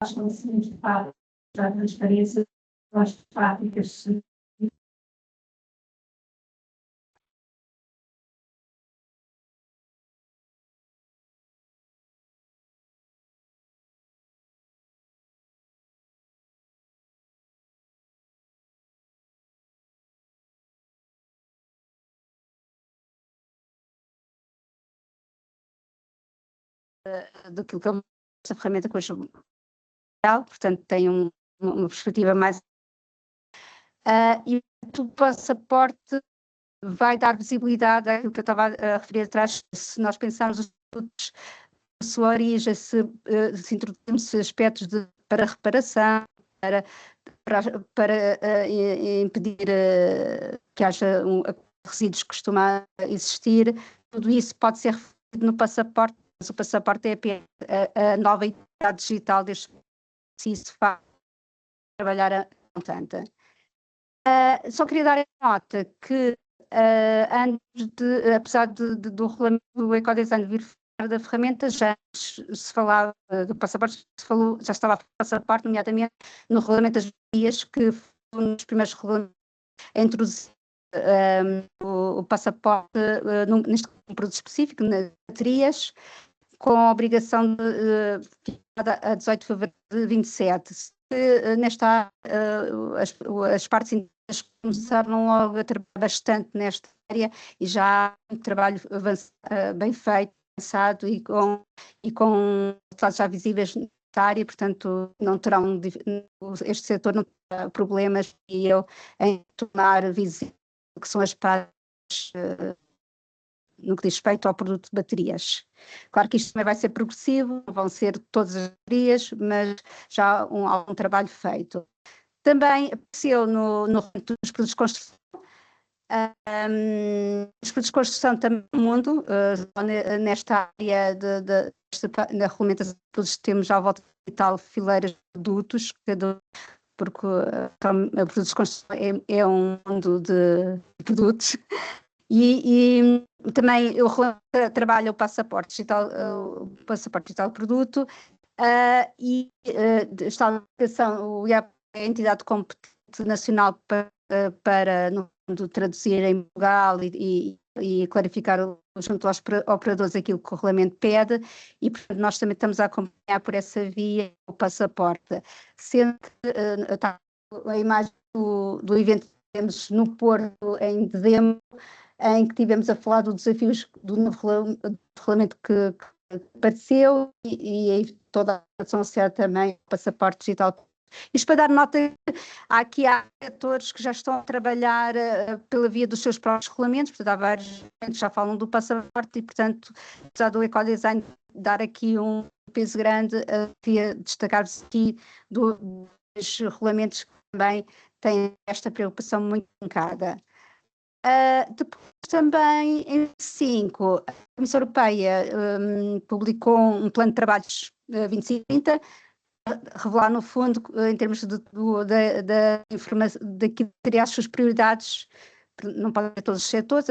nós conseguimos, de facto, já transparência das práticas. Daquilo que esta ferramenta com portanto tem uma perspectiva mais e o passaporte vai dar visibilidade àquilo que eu estava a referir atrás. Se nós pensarmos os produtos, a sua origem, se introduzirmos aspectos para reparação, para impedir que haja resíduos que costumam existir, tudo isso pode ser referido no passaporte, mas o passaporte é a nova identidade digital deste se isso faz trabalhar a contante. Só queria dar a nota que apesar do regulamento do ecodesign vir da ferramenta, já se falava do passaporte, já estava a passaporte, nomeadamente no regulamento das baterias, que foi um dos primeiros regulamentos a introduzir o passaporte neste produto específico, nas baterias, com a obrigação a 18 de fevereiro de 27. Nesta as partes indígenas começaram logo a trabalhar bastante nesta área e já há um trabalho bem feito, avançado e com resultados já visíveis nesta área, portanto não terão, este setor não terá problemas em tornar visível que são as práticas no que diz respeito ao produto de baterias. Claro que isto também vai ser progressivo, não vão ser todas as baterias, mas já há um trabalho feito. Também apareceu nos produtos de construção, os produtos de construção também no mundo, nesta área na regulamentação de produtos, temos à volta de tal fileiras de produtos, porque produtos de construção é um mundo de produtos. E também eu trabalho o passaporte digital produto e está a aplicação, o IAP é a entidade competente nacional para no fundo, traduzir em Portugal e clarificar junto aos operadores aquilo que o regulamento pede e portanto nós também estamos a acompanhar por essa via o passaporte. Sendo que está a imagem do evento que temos no Porto em dezembro, em que tivemos a falar dos desafios do novo regulamento que apareceu e toda a ação associada também ao passaporte digital. Isto para dar nota que há atores que já estão a trabalhar pela via dos seus próprios regulamentos, portanto há vários que já falam do passaporte e, portanto, apesar do ecodesign dar aqui um peso grande, queria destacar-vos aqui dos regulamentos que também têm esta preocupação muito vincada. Depois também, em 5, a Comissão Europeia publicou um plano de trabalhos 2030, revelar no fundo, em termos da informação, daquilo que seria as suas prioridades, não podem ser todos os setores,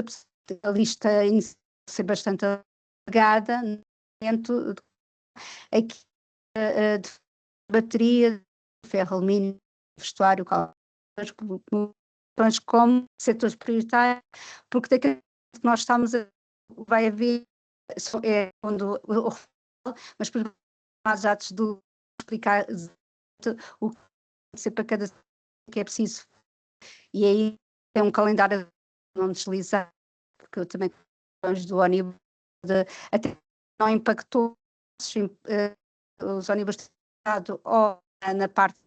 a lista inicial ser bastante alargada, dentro aqui de bateria, ferro, alumínio, vestuário, como setores prioritários, porque daquilo que nós estamos vai haver, quando mas por mais atos de explicar o que tem que ser para cada que é preciso, e aí tem um calendário não deslizar, porque eu também do ônibus, até não impactou os ônibus de Estado ou na parte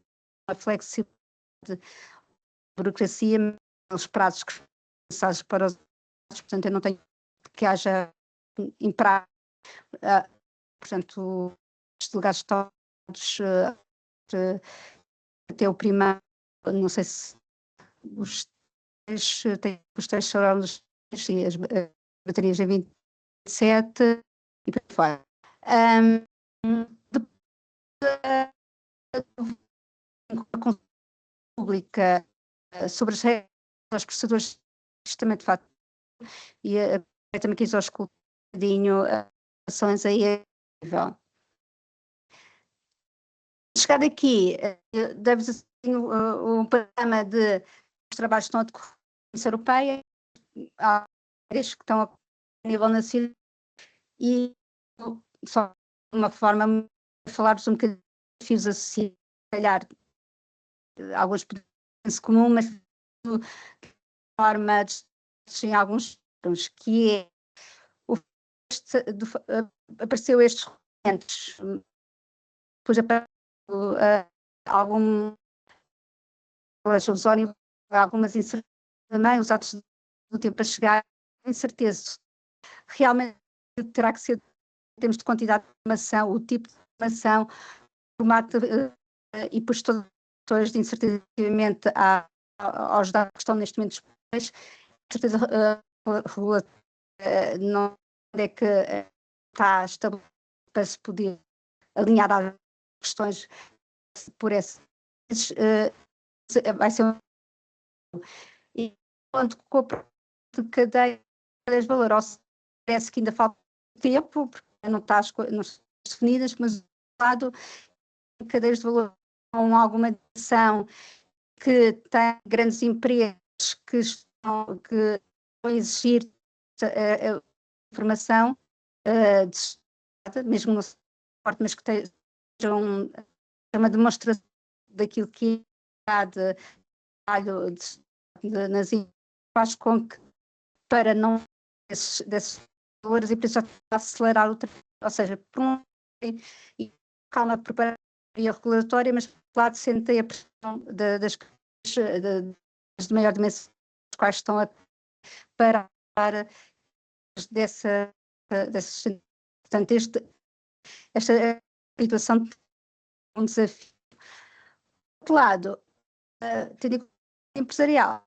da flexibilidade, burocracia, os prazos que são necessários para os portanto eu não tenho que haja imprazo, portanto os delegados estão até o primeiro, não sei se os três serão os e as baterias em 27 e por aí fora. A consulta pública sobre as regras dos prestadores de fato e também quis escutar um bocadinho ações aí a nível. chegar aqui, deve-se assim, um panorama de os trabalhos que estão a decorrer na Comissão Europeia, há áreas que estão a nível nacional e só de uma forma de falar-vos um bocadinho de desafios associados, se calhar alguns podem-se comum, mas de forma em alguns que é apareceu estes documentos, depois apareceu algumas incertezas também, os atos do tempo a chegar, incerteza. Realmente terá que ser, em termos de quantidade de informação, o tipo de informação, o formato, e depois todas de incerteza relativamente aos dados que estão neste momento disponíveis, certeza regulatória, não é que está estabelecida para se poder alinhar às questões por esse, vai ser e quanto com a cadeia de valor, parece que ainda falta tempo, porque não está definidas, mas do lado, cadeias de valor com alguma direção que tem grandes empresas que estão a exigir informação mesmo no suporte, mas que sejam uma demonstração daquilo que é de trabalho nas empresas, faz com que, para não desses valores, a empresa já está a acelerar o trabalho, ou seja, por um e calma preparar a regulatória, mas por outro lado sentem a pressão das de maior dimensão, as quais estão a parar dessa portanto, esta situação é um desafio. Por outro lado, tendo empresarial,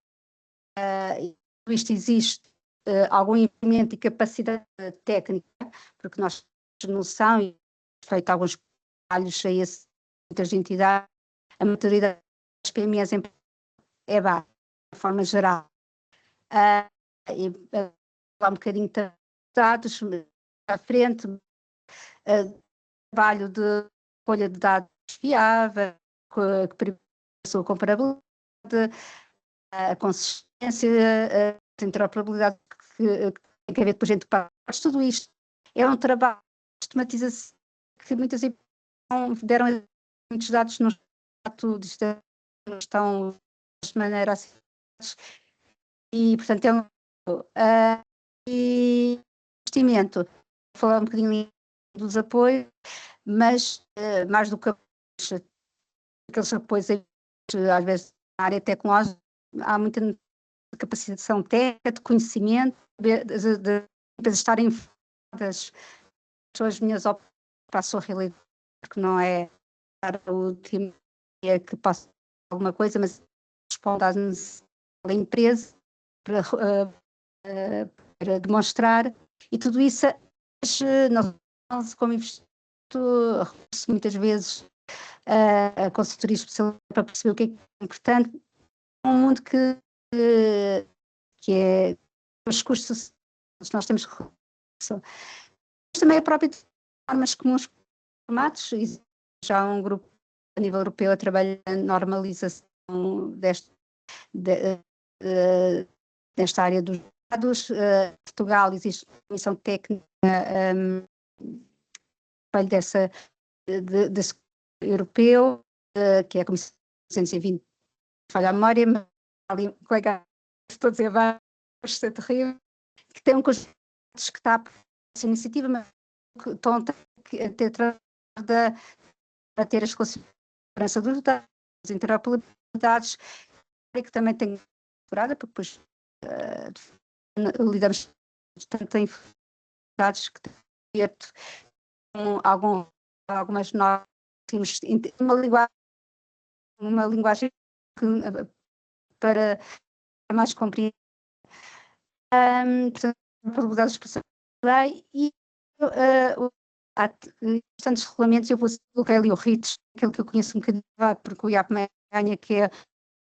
isto existe algum investimento e capacidade técnica, porque nós temos noção e feito alguns trabalhos a muitas entidades, a maturidade das PMEs é baixa, de forma geral. E falar um bocadinho de dados à frente, trabalho de escolha de dados fiável, que permite a sua comparabilidade, a consistência, a interoperabilidade que tem que haver depois entre partes. Tudo isto é um trabalho de sistematização que muitas empresas deram muitos dados no tudo estão de maneira assim. E, portanto, é e investimento. Vou falar um bocadinho dos apoios, mas mais do que aqueles apoios, às vezes, na área tecnológica, há muita capacitação técnica, de conhecimento, de empresas estarem informadas. São as minhas opções para a sua realidade, porque não é a última que passa alguma coisa, mas responde às necessidades da empresa para demonstrar, e tudo isso, nós como investidor, muitas vezes a consultoria especial para perceber o que é importante, um mundo que é os custos nós temos mas também a própria normas comuns formatos, e já há um grupo a nível europeu a trabalhar na normalização desta área dos dados. Portugal existe uma comissão técnica desse europeu, que é a Comissão 220, falha a memória, mas ali um colega, estou a dizer, vai ser terrível, que tem um conjunto que está a essa iniciativa, mas que estão a ter para ter a segurança dos dados, as interoperabilidades, e que também tem curada, porque depois lidamos tanto em dados que têm algumas normas, uma linguagem que, para mais compreender, portanto, probabilidades de expressão da lei e há tantos regulamentos. Eu coloquei ali o REACH, aquele que eu conheço um bocadinho, porque o IAP ganha, que é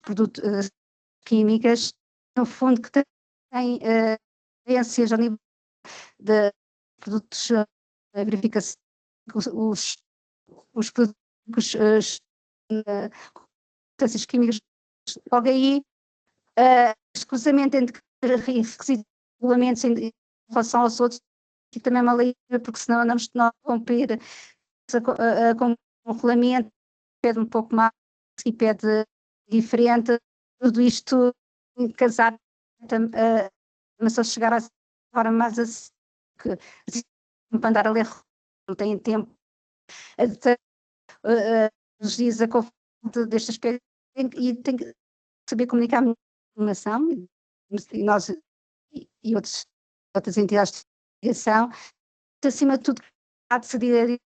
produto químicas, no fundo, que tem evidências ao nível de produtos, a verificação, os produtos substâncias químicas, logo aí, este cruzamento entre requisitos e regulamentos em relação aos outros, e também uma lei, porque senão não cumprir com o regulamento, pede um pouco mais e pede diferente, tudo isto casar, mas só chegar a forma mais que para andar a ler, não têm tempo, os dias a confronto deste aspecto, e tem que saber comunicar a informação, e nós e outras entidades de investigação, acima de tudo, há de decidir,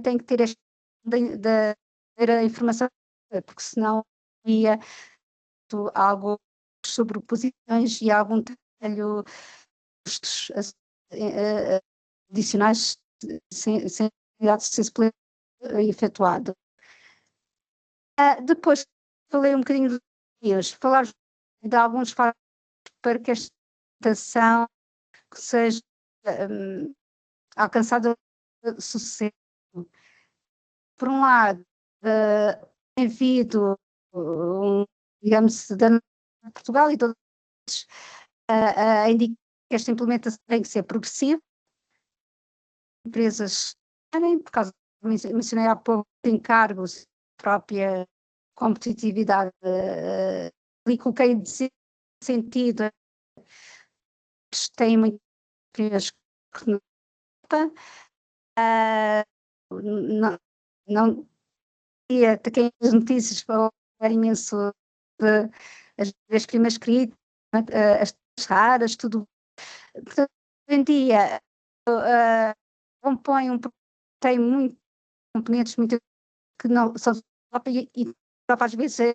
tem que ter ter a informação, porque senão havia algo sobre posições e algum detalhe, custos adicionais sem necessidade de ser efetuado. Depois falei um bocadinho dos desafios, falar de alguns fatores para que esta ação seja alcançada sucesso. Por um lado, tem havido, digamos, da Portugal e todos a indicar que esta implementação tem que ser progressiva, empresas querem, por causa, mencionei há pouco, encargos, própria competitividade, e coloquei de sentido, tem muitas empresas que não ia ter quem as notícias falar imenso as primas críticas, as raras, tudo. Portanto, hoje em dia compõe tem muitos componentes muito que não são e às vezes é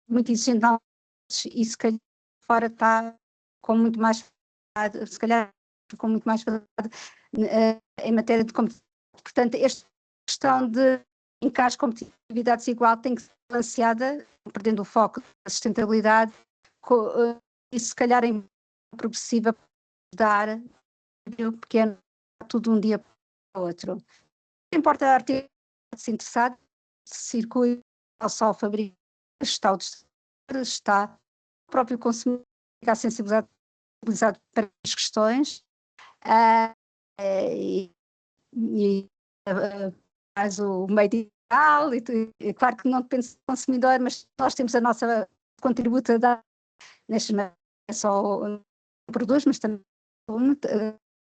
muito exigente, e se calhar fora está com muito mais, se calhar com muito mais em matéria de competitividade. Portanto, esta questão de encaixar competitividade desigual tem que ser balanceada, perdendo o foco da sustentabilidade, e se calhar em progressiva dar pequeno, tudo um dia para o outro. Não importa a artigo se interessado, circuito, ao só fabricar, está o distribuidor, está o próprio consumidor, ficar sensibilizado para as questões, e faz o meio digital, e claro que não depende do consumidor, mas nós temos a nossa contributo a dar, neste não é só produz, mas também,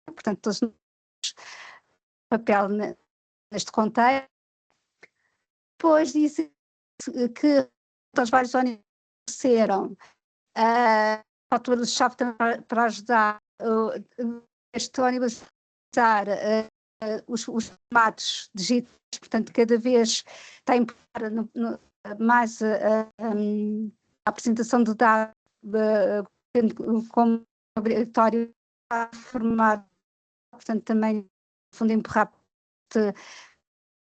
portanto, todos temos papel neste contexto. Depois disse que os vários ONGs ofereceram fatores-chave para ajudar este ONG a usar os formatos digitais, portanto, cada vez está a importar mais a apresentação de dados como obrigatório a formar, portanto, também, no fundo, empurrar a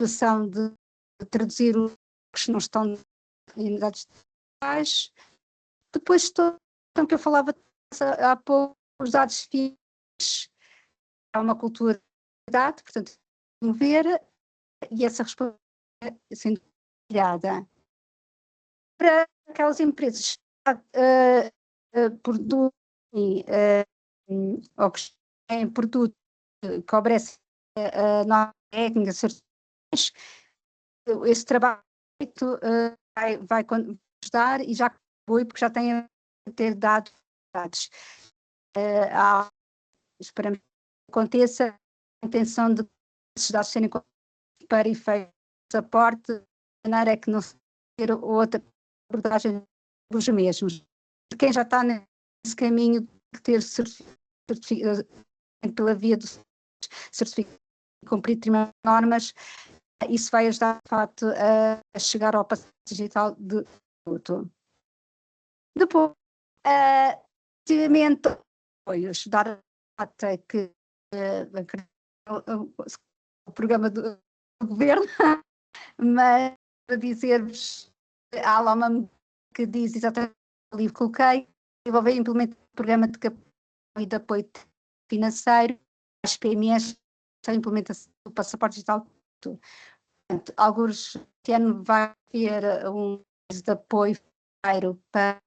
situação de traduzir os que não estão em unidades digitais. Depois, então, que eu falava há pouco, os dados FIIs, há uma cultura de idade, portanto, mover, e essa resposta sendo olhada para aquelas empresas que produzem ou que têm produto que obedecem a normas técnicas, certificações, esse trabalho vai ajudar, e já contribui porque já tem a ter dados. Esperamos que aconteça a intenção de esses dados serem para efeito de aporte, de maneira que não se ter outra abordagem dos mesmos. Quem já está nesse caminho de ter certificado pela via do certificado de cumprir determinadas normas, isso vai ajudar, de facto, a chegar ao passo digital de produto. Depois, relativamente foi ajudar até que o programa do governo, mas para dizer-vos, há lá uma que diz exatamente o livro que coloquei, desenvolver e implementar o programa de captação e de apoio financeiro às PMEs, a implementação do passaporte digital. alguns este ano vai haver um de apoio financeiro para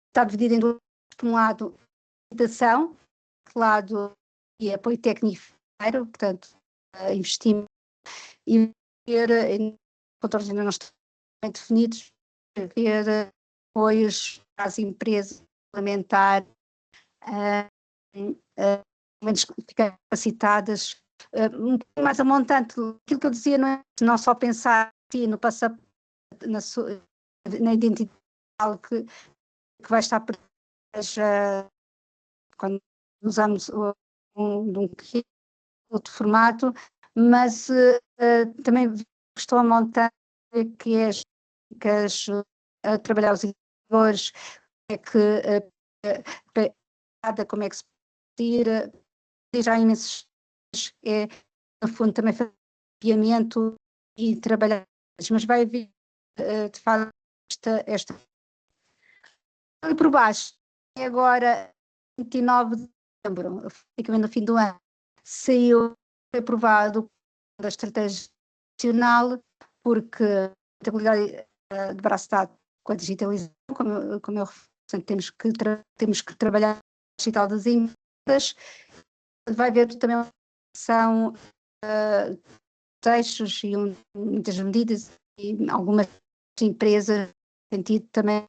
está dividido em dois, por um lado, habitação, por lado, e apoio técnico financeiro, portanto, investimento, e ver, em contornos ainda não estão bem definidos, ver apoios às empresas implementar, menos ficar capacitadas, um pouco mais a montante. Aquilo que eu dizia, não só pensar assim, no passaporte, na identidade que vai estar por quando usamos de um outro formato, mas também estou a montar que as a trabalhar os indicadores, é que como é que se tira, já há imensos, no fundo também fazer mapeamento e trabalhar, mas vai haver de facto esta por baixo, e agora 29 de dezembro, praticamente no fim do ano, foi aprovado da estratégia nacional, porque a contabilidade deverá estar com a digitalização, como eu referi, temos que trabalhar no digital das empresas, vai haver também uma ação, textos e muitas medidas, e algumas empresas têm tido também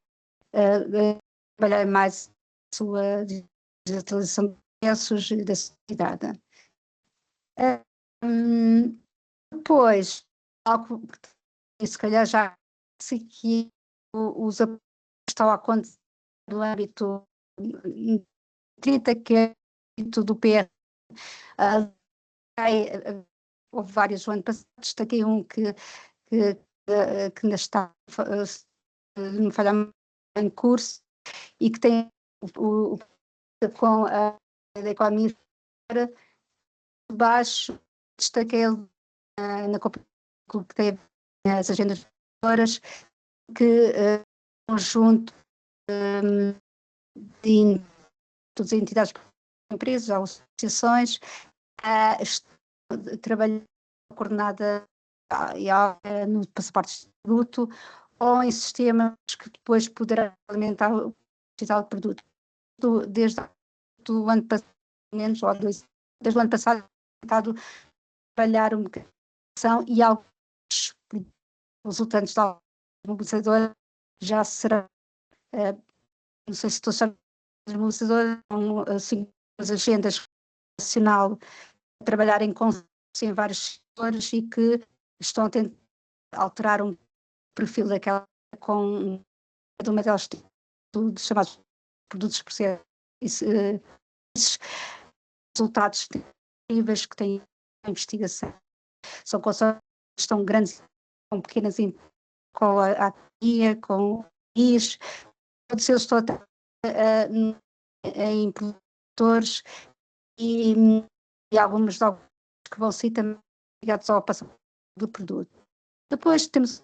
trabalhar mais a sua digitalização de processos e da sociedade. Depois, algo que se calhar já sei que os apoios estão a acontecer no âmbito 30, que é o âmbito do PR. Houve vários o ano passado, destaquei um que ainda está, me falha em curso, e que tem com a economia baixo, destaquei na que tem as agendas horas, que conjunto de todas as entidades, empresas, associações, trabalhar coordenada no passaporte de produto ou em sistemas que depois poderão alimentar o digital de produto. Desde o ano passado, menos, ou desde o ano passado, tentado trabalhar uma ação, e alguns resultantes da mobilizadora já serão, não sei se estou chamando de mobilizadora, assim, as agendas nacional a trabalhar em consórcio em vários setores e que estão a tentar alterar um perfil daquela com uma delas de chamados produtos por ser esses resultados incríveis que têm a investigação. São consórcios que estão grandes, com pequenas, com a ATIA, com o IS, todos eles estão em produtores e alguns que vão ser também ligados ao passaporte do produto. Depois temos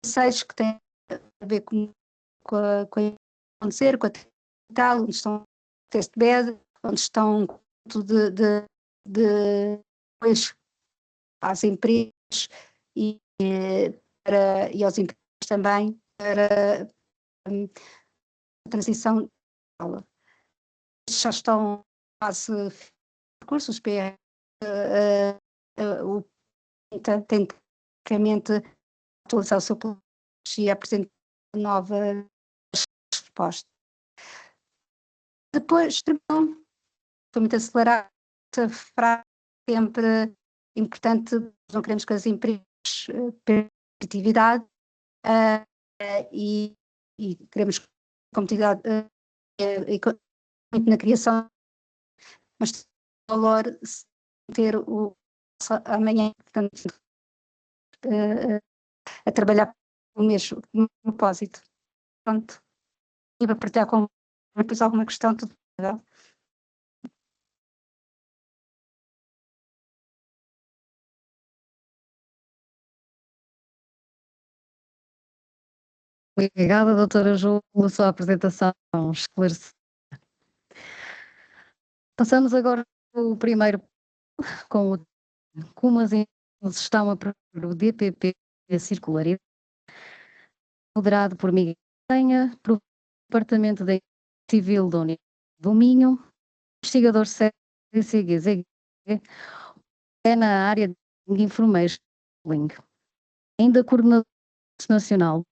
6 que têm a ver com a acontecer, com a digital, onde estão test bed, onde estão de apoios às empresas e aos empresas também para a transição. Já estão quase recursos, PR, o tem tecnicamente atualizar o seu plano e apresentar nova resposta. Depois, foi muito acelerado, sempre importante, não queremos que as empresas percam competitividade e queremos competitividade muito na criação, mas valor ter o amanhã, portanto, a trabalhar o mesmo propósito. Pronto. E para partilhar com depois alguma questão, tudo bem. Obrigada, doutora Ju, pela sua apresentação esclarecida. Passamos agora o primeiro com como as eles estão a propor o DPP a circularidade, moderado por Miguel Penha, pelo Departamento da Civil da Universidade do Minho, investigador sério é na área de Information, ainda coordenador nacional,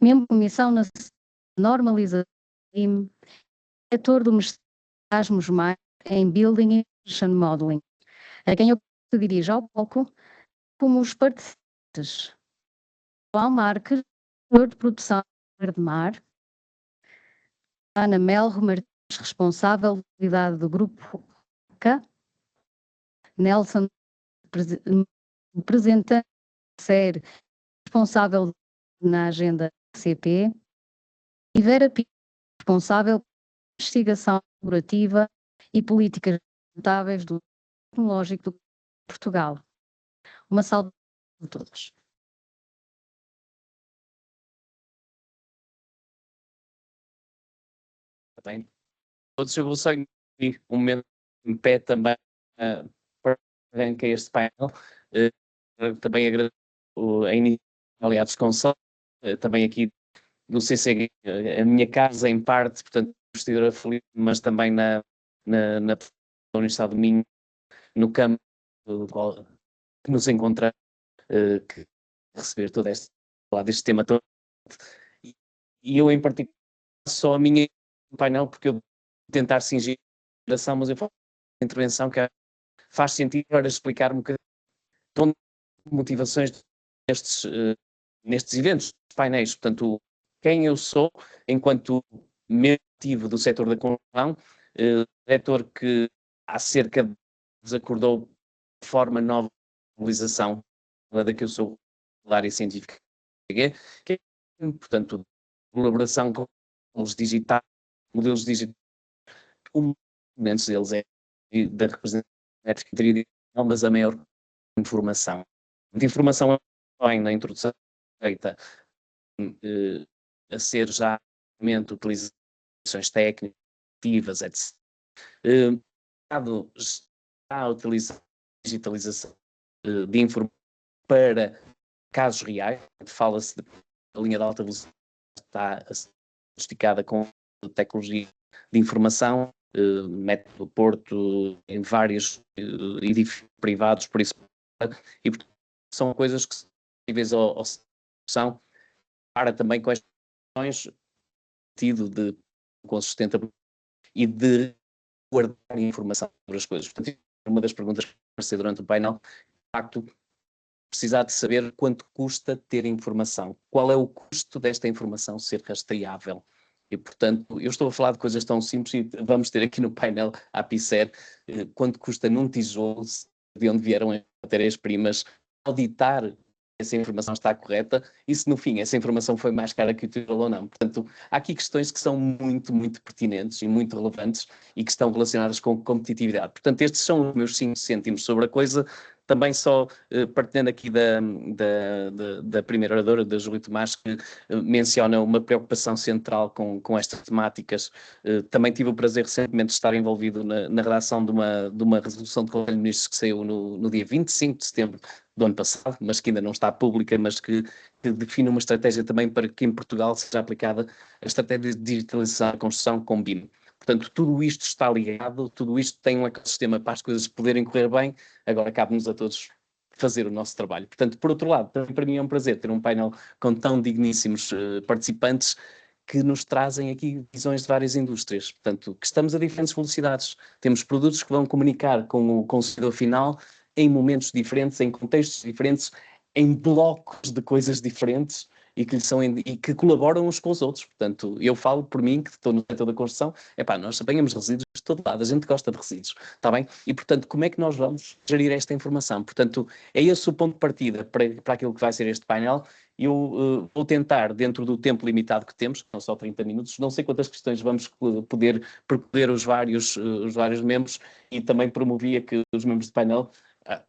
membro da Comissão Nacional de Normalização, diretor do mestrado Erasmus Mais em Building Information Modeling, a quem eu se dirijo ao palco como os participantes. João Marques, diretor de produção de mar, Ana Melro Martins, responsável de qualidade do grupo K, Nelson, representante série responsável na agenda CP, e Vera Pinto, responsável pela investigação colaborativa e políticas sustentáveis do tecnológico de Portugal. Uma salva a todos. Bem, todos eu vou só um momento em pé também para arrancar este painel. Também agradeço a iniciativa, aliados Consol, também aqui do CCG, a minha casa em parte, portanto, investidora Felipe, mas também na Universidade do Minho, no campo do qual que nos encontramos, que receber todo este, falar deste tema todo. E eu em particular, só a minha painel, porque eu vou tentar cingir a geração, mas eu faço uma intervenção que faz sentido para explicar um bocadinho de motivações nestes eventos, painéis. Portanto, quem eu sou enquanto membro ativo do setor da construção, diretor que há cerca de acordou de forma nova a mobilização da que eu sou da área científica, que é, portanto, colaboração com modelos digitais, um deles é da representatividade, mas a maior informação. A informação é na introdução feita a ser já utilizações técnicas, etc. Já a utilizar a digitalização de informação para casos reais, fala-se da linha de alta velocidade, está sofisticada com tecnologia de informação, método Porto, em vários edifícios privados, por isso, e portanto, são coisas que são para também com estas questões com sustentabilidade e de guardar informação sobre as coisas. Portanto, uma das perguntas que apareceu durante o painel, de facto, precisar de saber quanto custa ter informação. Qual é o custo desta informação ser rastreável? E, portanto, eu estou a falar de coisas tão simples e vamos ter aqui no painel a APICER quanto custa num tijolo, de onde vieram as matérias-primas, auditar essa informação está correta e se no fim essa informação foi mais cara que o tijolo ou não. Portanto, há aqui questões que são muito, muito pertinentes e muito relevantes e que estão relacionadas com competitividade. Portanto, estes são os meus 5 cêntimos sobre a coisa. Também só partilhando aqui da primeira oradora, da Júlia Tomás, que menciona uma preocupação central com estas temáticas. Também tive o prazer recentemente de estar envolvido na redação de uma resolução do Conselho de Ministros que saiu no dia 25 de setembro do ano passado, mas que ainda não está pública, mas que define uma estratégia também para que em Portugal seja aplicada a estratégia de digitalização da construção com BIM. Portanto, tudo isto está ligado, tudo isto tem um ecossistema para as coisas poderem correr bem, agora cabe-nos a todos fazer o nosso trabalho. Portanto, por outro lado, também para mim é um prazer ter um painel com tão digníssimos participantes que nos trazem aqui visões de várias indústrias. Portanto, que estamos a diferentes velocidades. Temos produtos que vão comunicar com o consumidor final em momentos diferentes, em contextos diferentes, em blocos de coisas diferentes e que colaboram uns com os outros. Portanto, eu falo por mim, que estou no setor da construção, nós apanhamos resíduos de todo lado, a gente gosta de resíduos, está bem? E, portanto, como é que nós vamos gerir esta informação? Portanto, é esse o ponto de partida para aquilo que vai ser este painel. Eu vou tentar, dentro do tempo limitado que temos, que são só 30 minutos, não sei quantas questões vamos poder percorrer os vários membros e também promovia que os membros do painel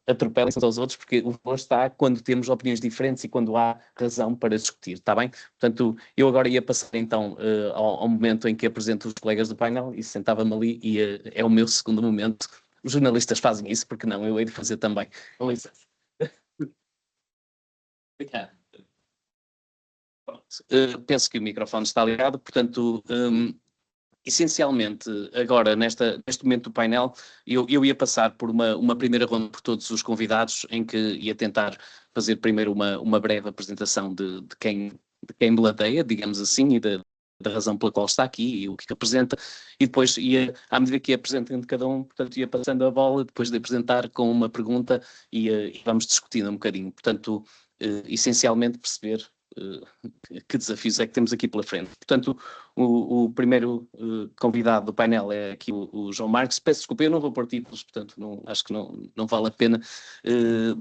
atropelem-se uns aos outros, porque o valor está quando temos opiniões diferentes e quando há razão para discutir, está bem? Portanto, eu agora ia passar então ao momento em que apresento os colegas do painel e sentava-me ali e é o meu segundo momento. Os jornalistas fazem isso, porque não, eu hei de fazer também. Com licença. Obrigado. Pronto, penso que o microfone está ligado, portanto, essencialmente, agora, neste momento do painel, eu ia passar por uma primeira ronda por todos os convidados, em que ia tentar fazer primeiro uma breve apresentação de quem me ladeia, digamos assim, e da razão pela qual está aqui e o que apresenta, e depois ia, à medida que ia apresentando cada um, portanto, ia passando a bola, depois de apresentar com uma pergunta e vamos discutindo um bocadinho. Portanto, essencialmente perceber que desafios é que temos aqui pela frente. Portanto, o primeiro convidado do painel é aqui o João Marques. Peço desculpa, eu não vou pôr títulos, portanto, acho que não vale a pena.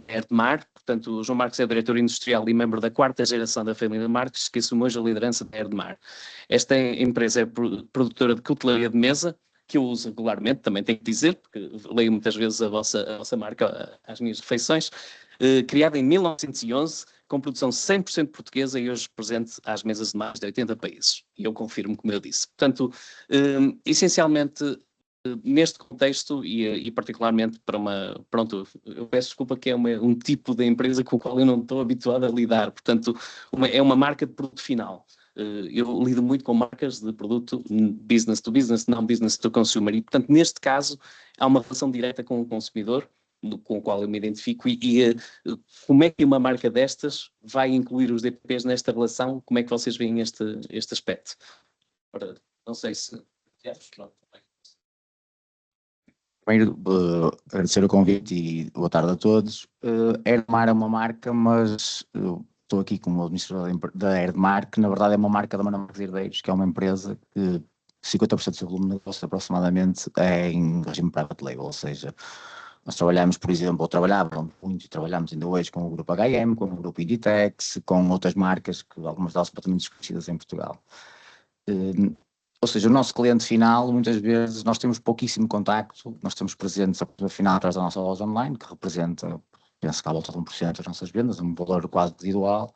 Erdmar, portanto, o João Marques é diretor industrial e membro da 4ª geração da família Marques, que assume hoje a liderança da Erdmar. Esta empresa é produtora de cutelaria de mesa, que eu uso regularmente, também tenho que dizer, porque leio muitas vezes a vossa marca às minhas refeições. Criada em 1911, com produção 100% portuguesa e hoje presente às mesas de mais de 80 países. E eu confirmo, como eu disse. Portanto, essencialmente, neste contexto e particularmente para pronto, eu peço desculpa que é um tipo de empresa com o qual eu não estou habituado a lidar. Portanto, é uma marca de produto final. Eu lido muito com marcas de produto business to business, não business to consumer. E, portanto, neste caso, há uma relação direta com o consumidor, com o qual eu me identifico, e como é que uma marca destas vai incluir os DPPs nesta relação? Como é que vocês veem este aspecto? Ora, não sei se... Primeiro, agradecer o convite e boa tarde a todos. Erdmar é uma marca, mas estou aqui como administrador da Erdmar, que na verdade é uma marca da Manuel Marques Herdeiros, que é uma empresa que 50% do seu volume de negócio aproximadamente é em regime private label, ou seja, nós trabalhamos, por exemplo, ou trabalhávamos muito e trabalhamos ainda hoje com o grupo H&M, com o grupo Inditex, com outras marcas, que algumas delas completamente desconhecidas em Portugal. Ou seja, o nosso cliente final, muitas vezes, nós temos pouquíssimo contacto, nós estamos presentes a final atrás da nossa loja online, que representa, penso que à volta de 1% das nossas vendas, um valor quase residual.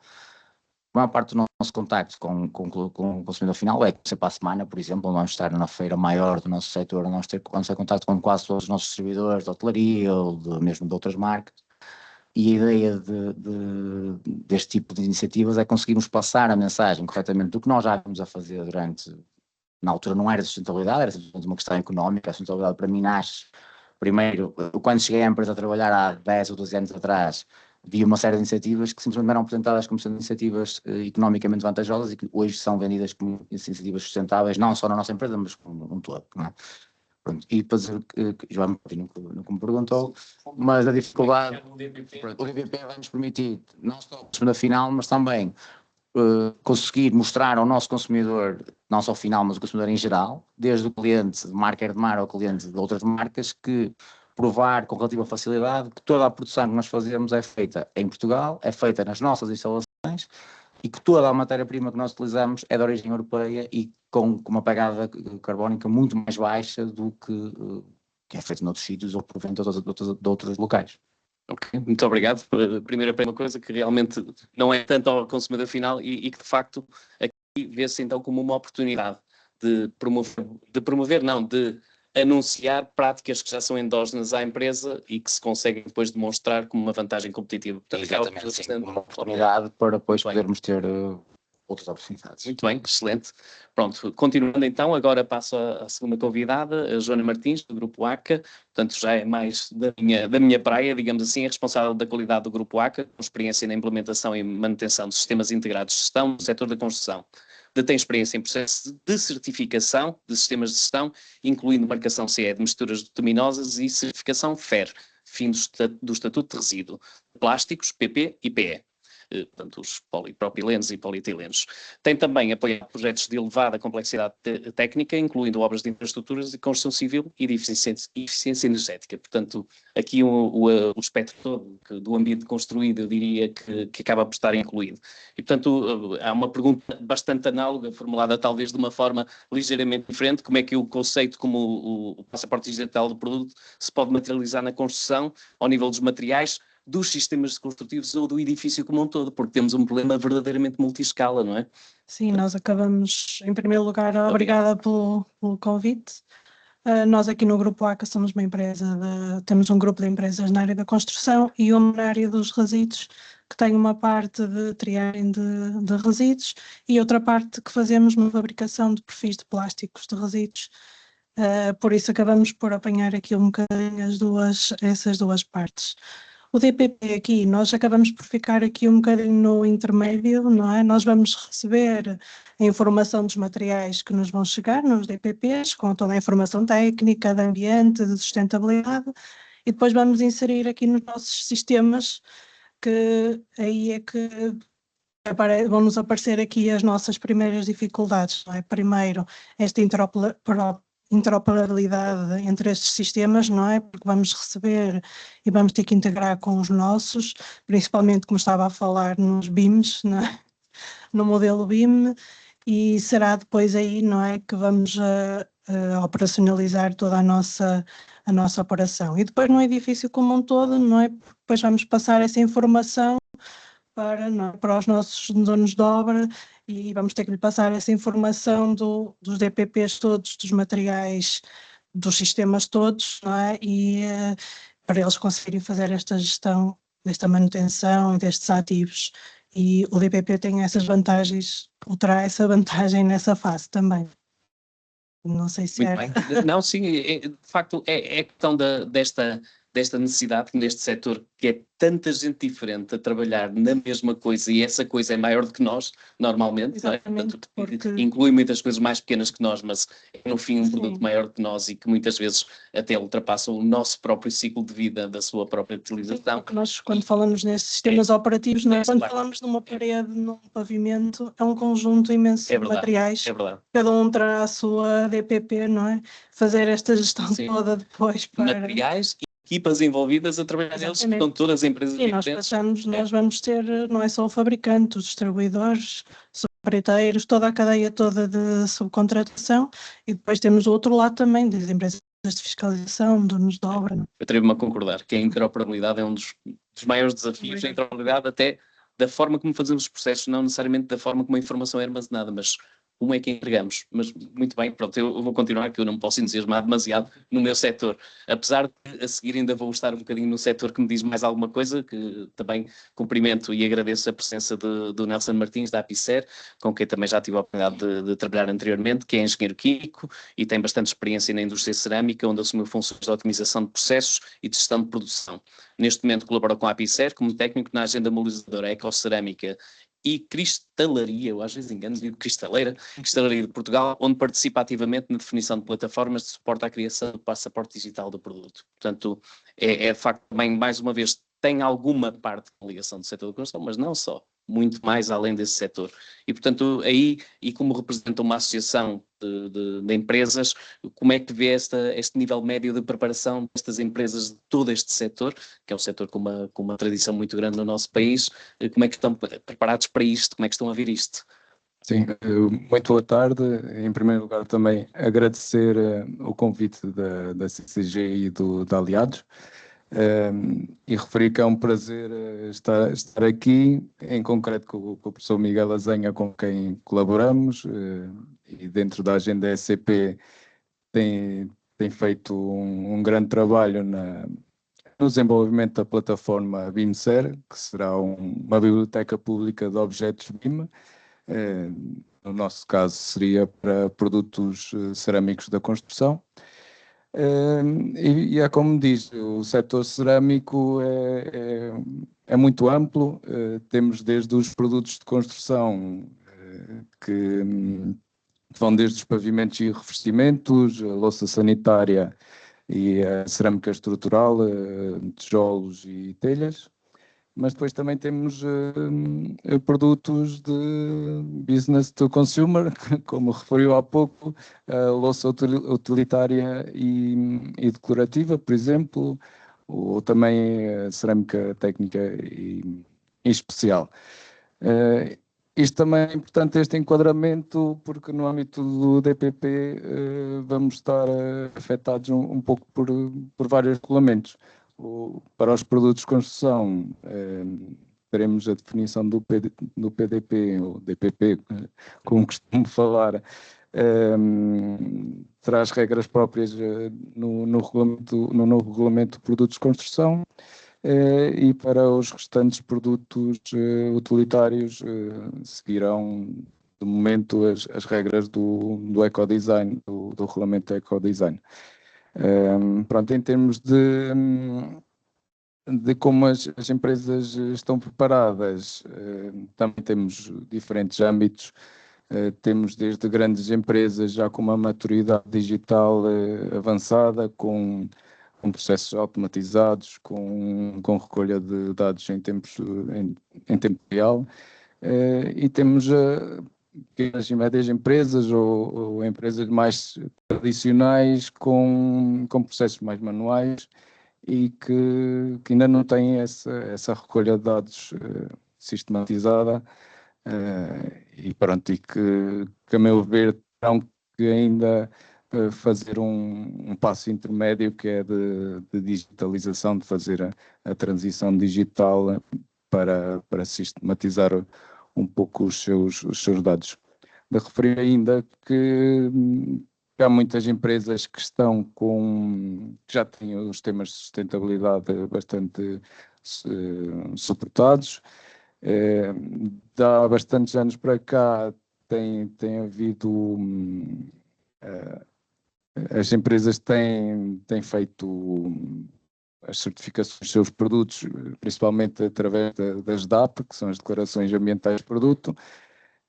A maior parte do nosso contacto com o consumidor final é que sempre à semana, por exemplo, vamos estar na feira maior do nosso setor, vamos ter contacto com quase todos os nossos distribuidores de hotelaria ou mesmo de outras marcas. E a ideia deste tipo de iniciativas é conseguirmos passar a mensagem corretamente do que nós já vimos a fazer durante... Na altura não era sustentabilidade, era simplesmente uma questão económica. A sustentabilidade para mim nasce, primeiro, quando cheguei à empresa a trabalhar há 10 ou 12 anos atrás, vi uma série de iniciativas que simplesmente eram apresentadas como sendo iniciativas economicamente vantajosas e que hoje são vendidas como iniciativas sustentáveis, não só na nossa empresa, mas como um todo. Não é? Pronto, e para dizer que já não me perguntou, mas a dificuldade, o DPP vai nos permitir, não só na final, mas também conseguir mostrar ao nosso consumidor, não só final, mas o consumidor em geral, desde o cliente de marca Erdmar ao cliente de outras marcas, que provar com relativa facilidade que toda a produção que nós fazemos é feita em Portugal, é feita nas nossas instalações e que toda a matéria-prima que nós utilizamos é de origem europeia e com uma pegada carbónica muito mais baixa do que é feito noutros sítios ou provém de outros locais. Ok, muito obrigado. Primeira coisa que realmente não é tanto ao consumidor final e que de facto aqui vê-se então como uma oportunidade de anunciar práticas que já são endógenas à empresa e que se conseguem depois demonstrar como uma vantagem competitiva. Portanto, exatamente, sim, uma oportunidade para depois podermos ter outras oportunidades. Muito bem, excelente. Pronto, continuando então, agora passo à segunda convidada, a Joana Martins, do Grupo ACA, portanto já é mais da minha praia, digamos assim, é responsável da qualidade do Grupo ACA, com experiência na implementação e manutenção de sistemas integrados de gestão no setor da construção. Detém experiência em processo de certificação de sistemas de gestão, incluindo marcação CE de misturas bituminosas e certificação FER, fim do Estatuto de Resíduo, plásticos, PP e PE. Portanto, os polipropilenos e polieetilenos. Tem também apoiado projetos de elevada complexidade técnica, incluindo obras de infraestruturas de construção civil e de eficiência energética. Portanto, aqui o espectro todo do ambiente construído, eu diria que acaba por estar incluído. E, portanto, há uma pergunta bastante análoga, formulada talvez de uma forma ligeiramente diferente: como é que o conceito como o passaporte digital do produto se pode materializar na construção, ao nível dos materiais, dos sistemas construtivos ou do edifício como um todo, porque temos um problema verdadeiramente multi-escala, não é? Sim, nós acabamos, em primeiro lugar, obrigada pelo convite. Nós aqui no Grupo ACA somos uma empresa, temos um grupo de empresas na área da construção e uma na área dos resíduos, que tem uma parte de triagem de resíduos e outra parte que fazemos na fabricação de perfis de plásticos de resíduos. Por isso acabamos por apanhar aqui um bocadinho essas duas partes. O DPP aqui, nós acabamos por ficar aqui um bocadinho no intermédio, não é? Nós vamos receber a informação dos materiais que nos vão chegar nos DPPs, com toda a informação técnica, de ambiente, de sustentabilidade, e depois vamos inserir aqui nos nossos sistemas, que aí é que vão-nos aparecer aqui as nossas primeiras dificuldades, não é? Primeiro, esta interoperabilidade entre estes sistemas, não é? Porque vamos receber e vamos ter que integrar com os nossos, principalmente como estava a falar nos BIMs, não é? No modelo BIM, e será depois aí, não é, que vamos operacionalizar toda a nossa operação. E depois no edifício como um todo, não é? Depois vamos passar essa informação para os nossos donos de obra e vamos ter que lhe passar essa informação dos DPPs todos, dos materiais, dos sistemas todos, não é? E para eles conseguirem fazer esta gestão, desta manutenção e destes ativos. E o DPP tem essas vantagens, ou terá essa vantagem nessa fase também. Não sei se Muito era. bem. Não, sim, de facto é questão desta necessidade neste setor, que é tanta gente diferente a trabalhar na mesma coisa e essa coisa é maior do que nós, normalmente, não é? Exatamente, Portanto, porque... inclui muitas coisas mais pequenas que nós, mas é no fim um Sim. produto maior do que nós e que muitas vezes até ultrapassa o nosso próprio ciclo de vida da sua própria utilização. Porque nós, quando falamos nestes sistemas operativos, nós, quando claro. falamos numa parede, num pavimento, é um conjunto imenso É de verdade, materiais. é verdade. Cada um terá a sua DPP, não é? Fazer esta gestão Sim. toda depois para... Materiais e equipas envolvidas a trabalhar neles, que Exatamente. estão todas as empresas E nós diferentes. passamos, nós vamos ter, não é só o fabricante, os distribuidores, subempreiteiros, toda a cadeia toda de subcontratação e depois temos o outro lado também, das empresas de fiscalização, donos de obra. Eu atrevo-me a concordar que a interoperabilidade é um dos maiores desafios, a interoperabilidade até da forma como fazemos os processos, não necessariamente da forma como a informação é armazenada, mas como é que entregamos. Mas muito bem, pronto, eu vou continuar, que eu não me posso entusiasmar demasiado no meu setor, apesar de a seguir ainda vou estar um bocadinho no setor que me diz mais alguma coisa, que também cumprimento e agradeço a presença do Nelson Martins, da Apicer, com quem também já tive a oportunidade de trabalhar anteriormente, que é engenheiro químico e tem bastante experiência na indústria cerâmica, onde assumiu funções de otimização de processos e de gestão de produção. Neste momento colabora com a Apicer como técnico na agenda mobilizadora Ecocerâmica e Cristalaria, eu às vezes engano, digo Cristalaria de Portugal, onde participa ativamente na definição de plataformas de suporte à criação do passaporte digital do produto. Portanto, de facto, também, mais uma vez, tem alguma parte de ligação do setor da construção, mas não só, muito mais além desse setor. E, portanto, aí, e como representa uma associação de empresas, como é que vê este nível médio de preparação destas empresas de todo este setor, que é um setor com uma tradição muito grande no nosso país, como é que estão preparados para isto, como é que estão a ver isto? Sim, muito boa tarde. Em primeiro lugar, também agradecer o convite da CCG e da Aliados e referir que é um prazer estar aqui, em concreto com o professor Miguel Azenha, com quem colaboramos, e dentro da agenda SCP tem feito um grande trabalho no desenvolvimento da plataforma BIMSER, que será uma biblioteca pública de objetos BIM. No nosso caso seria para produtos cerâmicos da construção. E é como diz, o setor cerâmico é muito amplo, temos desde os produtos de construção que vão desde os pavimentos e revestimentos, a louça sanitária e a cerâmica estrutural, tijolos e telhas. Mas depois também temos produtos de business to consumer, como referiu há pouco, a louça utilitária e decorativa, por exemplo, ou também a cerâmica técnica e especial. Isto também é importante, este enquadramento, porque no âmbito do DPP vamos estar afetados um pouco por vários regulamentos. Para os produtos de construção, teremos a definição do PDP, ou DPP, como costumo falar, traz regras próprias no novo regulamento de produtos de construção. e para os restantes produtos utilitários seguirão, de momento, as regras do ecodesign, do regulamento ecodesign. Pronto, em termos de como as empresas estão preparadas, também temos diferentes âmbitos. Temos desde grandes empresas já com uma maturidade digital avançada, com processos automatizados, com recolha de dados em tempo real, e temos pequenas e médias empresas ou empresas mais tradicionais com processos mais manuais e que ainda não têm essa recolha de dados sistematizada, e pronto, e que a meu ver terão que ainda fazer um passo intermédio, que é de digitalização, de fazer a transição digital para sistematizar um pouco os seus dados. De referir ainda que há muitas empresas que que já têm os temas de sustentabilidade bastante suportados. Há bastantes anos para cá tem havido as empresas têm feito as certificações dos seus produtos, principalmente através das DAP, que são as Declarações Ambientais de Produto,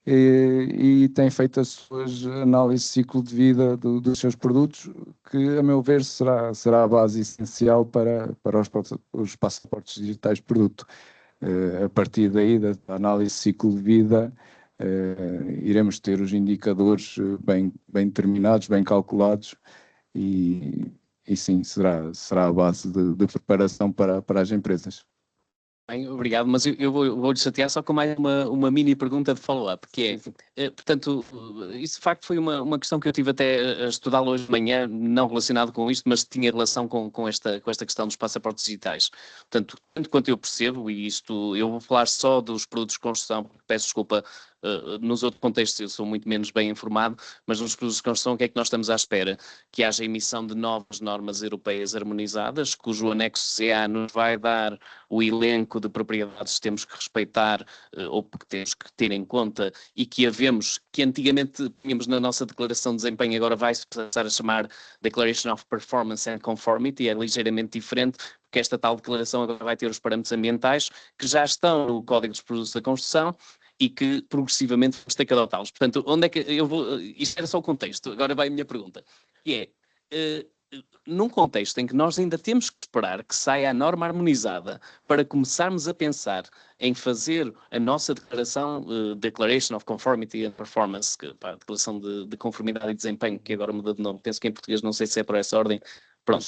e têm feito as suas análises de ciclo de vida dos seus produtos, que, a meu ver, será a base essencial para os passaportes digitais de produto. A partir daí, da análise de ciclo de vida, iremos ter os indicadores bem determinados, bem calculados, e sim, será a base de preparação para as empresas. Bem, obrigado, mas eu vou-lhe chatear só com mais uma mini pergunta de follow-up, que é, portanto, isso de facto foi uma questão que eu tive até a estudá-la hoje de manhã, não relacionado com isto, mas tinha relação com esta questão dos passaportes digitais. Portanto, tanto quanto eu percebo, e isto, eu vou falar só dos produtos de construção, peço desculpa, nos outros contextos eu sou muito menos bem informado, mas nos produtos de construção o que é que nós estamos à espera? Que haja emissão de novas normas europeias harmonizadas, cujo anexo CA nos vai dar o elenco de propriedades que temos que respeitar ou que temos que ter em conta e que que antigamente tínhamos na nossa declaração de desempenho, agora vai-se passar a chamar Declaration of Performance and Conformity, é ligeiramente diferente, porque esta tal declaração agora vai ter os parâmetros ambientais que já estão no Código dos Produtos da Construção e que progressivamente vamos ter que adotá-los. Portanto, onde é que eu vou... Isto era só o contexto, agora vai a minha pergunta, que é... num contexto em que nós ainda temos que esperar que saia a norma harmonizada para começarmos a pensar em fazer a nossa declaração, Declaration of Conformity and Performance, a declaração de conformidade e desempenho, que agora muda de nome, penso que em português não sei se é por essa ordem. Pronto.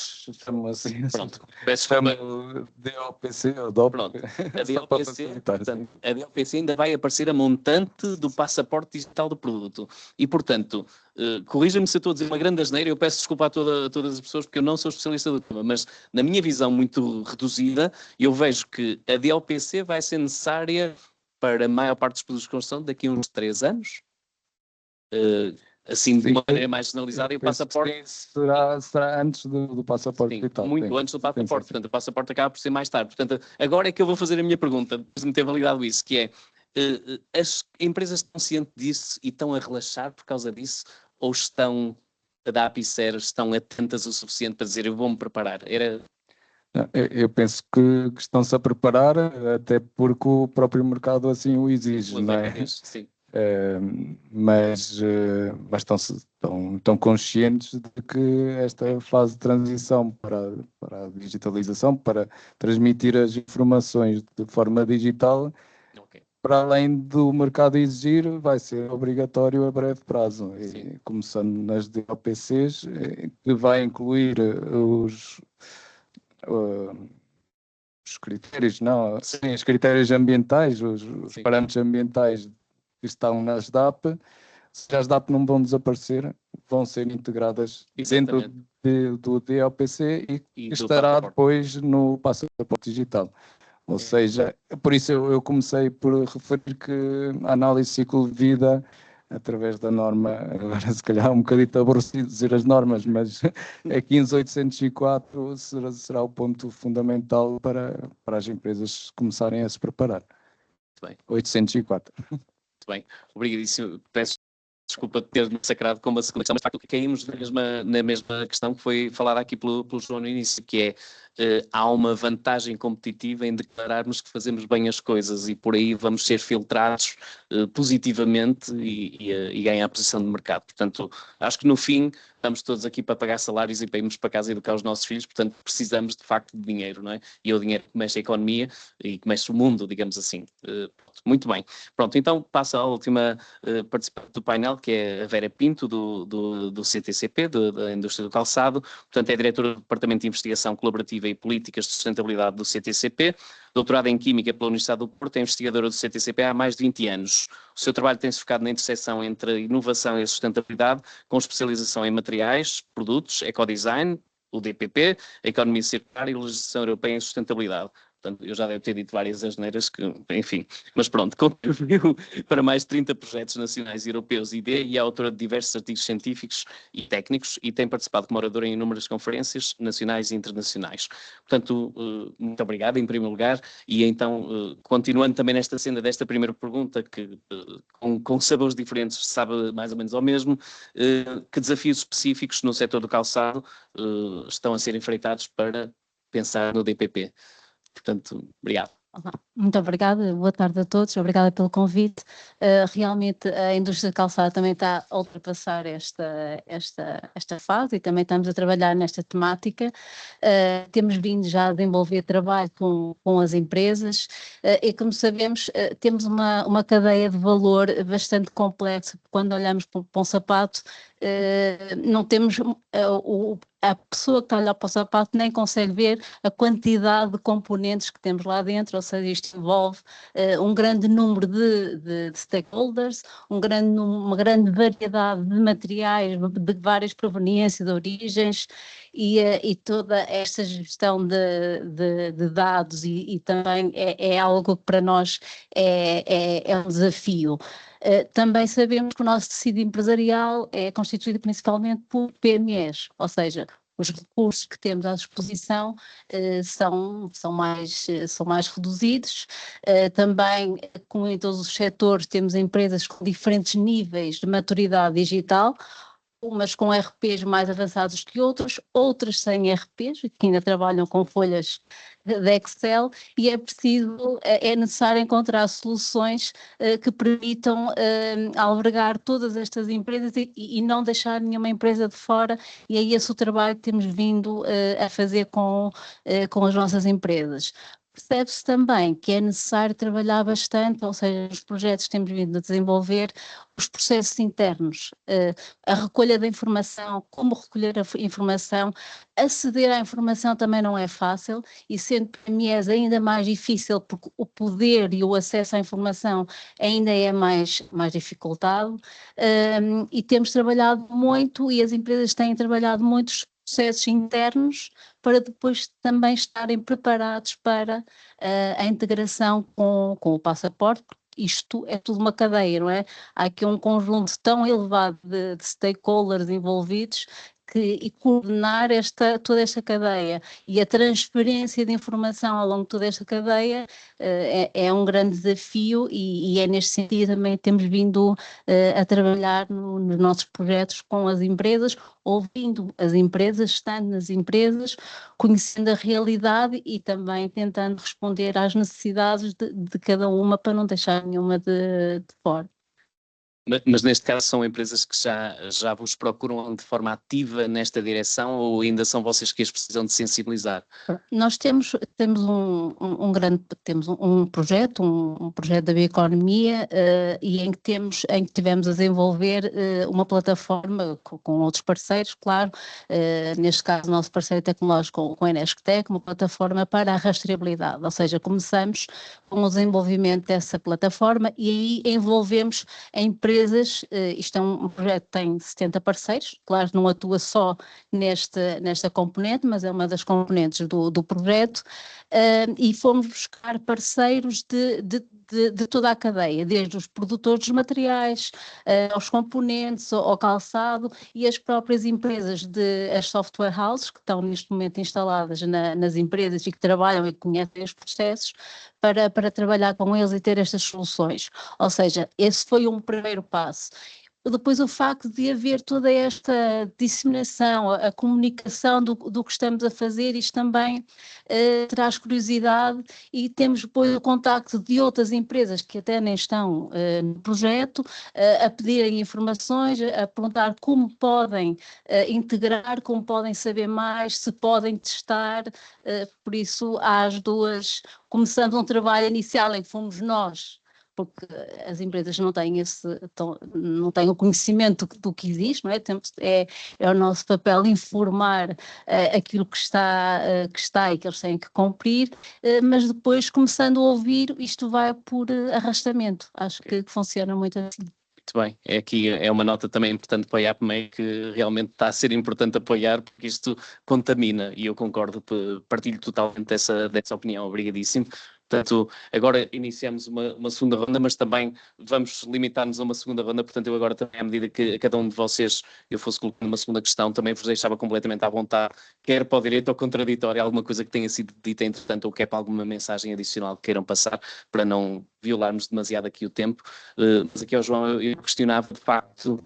Assim, pronto. Peço desculpa. DLPC ou DOP. Pronto. A DLPC ainda vai aparecer a montante do passaporte digital do produto. E, portanto, corrija-me se eu estou a dizer uma grande asneira, eu peço desculpa a todas as pessoas, porque eu não sou especialista do tema, mas na minha visão muito reduzida, eu vejo que a DLPC vai ser necessária para a maior parte dos produtos de construção daqui a uns 3 anos. Assim, de uma maneira mais generalizada, e o passaporte... Será antes do passaporte digital. Muito antes do passaporte, portanto o passaporte acaba por ser mais tarde. Portanto, agora é que eu vou fazer a minha pergunta, depois de me ter validado isso, que é, as empresas estão cientes disso e estão a relaxar por causa disso, ou estão, da APICER, estão atentas o suficiente para dizer, eu vou-me preparar? Eu penso que estão-se a preparar, até porque o próprio mercado assim o exige, não é? Sim. Mas estão conscientes de que esta fase de transição para a digitalização, para transmitir as informações de forma digital, para além do mercado exigir, vai ser obrigatório a breve prazo. E, começando nas DLPCs, que vai incluir os critérios, os critérios ambientais, os parâmetros ambientais que estão nas DAP. Se as DAP não vão desaparecer, vão ser integradas dentro do DLPC e estará depois no passaporte digital. Ou seja, por isso eu comecei por referir que a análise de ciclo de vida através da norma, agora se calhar um bocadito aborrecido dizer as normas, mas a 15804 será o ponto fundamental para as empresas começarem a se preparar. Muito bem. 804. Muito bem, obrigadíssimo. Peço desculpa de ter massacrado com uma segunda questão, mas de facto caímos na mesma questão que foi falada aqui pelo João no início, que é há uma vantagem competitiva em declararmos que fazemos bem as coisas e por aí vamos ser filtrados positivamente e ganhar posição de mercado. Portanto, acho que no fim estamos todos aqui para pagar salários e para irmos para casa educar os nossos filhos, portanto precisamos de facto de dinheiro, não é? E é o dinheiro que mexe a economia e que mexe o mundo, digamos assim. Muito bem. Pronto, então passa a última participante do painel, que é a Vera Pinto, do CTCP, da Indústria do Calçado. Portanto, é diretora do Departamento de Investigação Colaborativa e Políticas de Sustentabilidade do CTCP, doutorada em Química pela Universidade do Porto, é investigadora do CTCP há mais de 20 anos. O seu trabalho tem-se focado na interseção entre a inovação e a sustentabilidade, com especialização em materiais, produtos, ecodesign, o DPP, a economia circular e a legislação europeia em sustentabilidade. Portanto, eu já devo ter dito várias asneiras que, enfim, mas pronto, contribuiu para mais de 30 projetos nacionais e europeus e é autora de diversos artigos científicos e técnicos e tem participado como oradora em inúmeras conferências nacionais e internacionais. Portanto, muito obrigado em primeiro lugar e então, continuando também nesta cena desta primeira pergunta, que com sabores diferentes sabe mais ou menos ao mesmo, que desafios específicos no setor do calçado estão a ser enfrentados para pensar no DPP? Portanto, obrigado. Muito obrigada, boa tarde a todos, obrigada pelo convite. Realmente a indústria de calçado também está a ultrapassar esta fase e também estamos a trabalhar nesta temática. Temos vindo já a desenvolver trabalho com as empresas e, como sabemos, temos uma cadeia de valor bastante complexa. Quando olhamos para um sapato, não temos a pessoa que está a olhar para o sapato nem consegue ver a quantidade de componentes que temos lá dentro, ou seja, isto envolve um grande número de stakeholders, uma grande variedade de materiais de várias proveniências, de origens e toda esta gestão de dados e também é algo que para nós é um desafio. Também sabemos que o nosso tecido empresarial é constituído principalmente por PMEs, ou seja, os recursos que temos à disposição são mais reduzidos. Também, como em todos os setores, temos empresas com diferentes níveis de maturidade digital, umas com RPs mais avançados que outras sem RPs, que ainda trabalham com folhas de Excel, e é necessário encontrar soluções que permitam albergar todas estas empresas e não deixar nenhuma empresa de fora, e é esse o trabalho que temos vindo a fazer com as nossas empresas. Percebe-se também que é necessário trabalhar bastante, ou seja, os projetos que temos vindo a desenvolver, os processos internos, a recolha da informação, como recolher a informação, aceder à informação também não é fácil e sendo PMEs ainda mais difícil porque o poder e o acesso à informação ainda é mais dificultado e temos trabalhado muito e as empresas têm trabalhado muitos processos internos para depois também estarem preparados para a integração com o passaporte, porque isto é tudo uma cadeia, não é? Há aqui um conjunto tão elevado de stakeholders envolvidos e coordenar toda esta cadeia e a transferência de informação ao longo de toda esta cadeia é um grande desafio e é neste sentido também temos vindo a trabalhar nos nossos projetos com as empresas, ouvindo as empresas, estando nas empresas, conhecendo a realidade e também tentando responder às necessidades de cada uma para não deixar nenhuma de fora. Mas neste caso são empresas que já vos procuram de forma ativa nesta direção ou ainda são vocês que as precisam de sensibilizar? Nós temos um projeto, um projeto da bioeconomia e em que tivemos a desenvolver uma plataforma com outros parceiros, claro, neste caso o nosso parceiro tecnológico com a Enesctec, uma plataforma para a rastreabilidade, ou seja, começamos com o desenvolvimento dessa plataforma e aí envolvemos a empresa empresas, isto é um projeto que tem 70 parceiros, claro, não atua só nesta componente, mas é uma das componentes do projeto, e fomos buscar parceiros de toda a cadeia, desde os produtores dos materiais, aos componentes, ao calçado, e as próprias empresas, as software houses, que estão neste momento instaladas nas empresas e que trabalham e que conhecem os processos, para trabalhar com eles e ter estas soluções. Ou seja, esse foi um primeiro passo. Depois o facto de haver toda esta disseminação, a comunicação do que estamos a fazer, isto também traz curiosidade, e temos depois o contacto de outras empresas que até nem estão no projeto, a pedirem informações, a perguntar como podem integrar, como podem saber mais, se podem testar, por isso há as duas, começando um trabalho inicial em que fomos nós, porque as empresas não têm não têm o conhecimento do que existe, não é? É o nosso papel informar aquilo que está e que eles têm que cumprir, mas depois, começando a ouvir, isto vai por arrastamento. Acho que funciona muito assim. Muito bem, aqui é uma nota também importante para a IAPMEI, que realmente está a ser importante apoiar, porque isto contamina, e eu concordo, partilho totalmente dessa opinião. Obrigadíssimo. Portanto, agora iniciamos uma segunda ronda, mas também vamos limitar-nos a uma segunda ronda. Portanto, eu agora também, à medida que a cada um de vocês eu fosse colocando uma segunda questão, também vos deixava completamente à vontade, quer para o direito ou contraditório, alguma coisa que tenha sido dita entretanto, ou quer para alguma mensagem adicional que queiram passar, para não violarmos demasiado aqui o tempo. Mas aqui ao João eu questionava, de facto,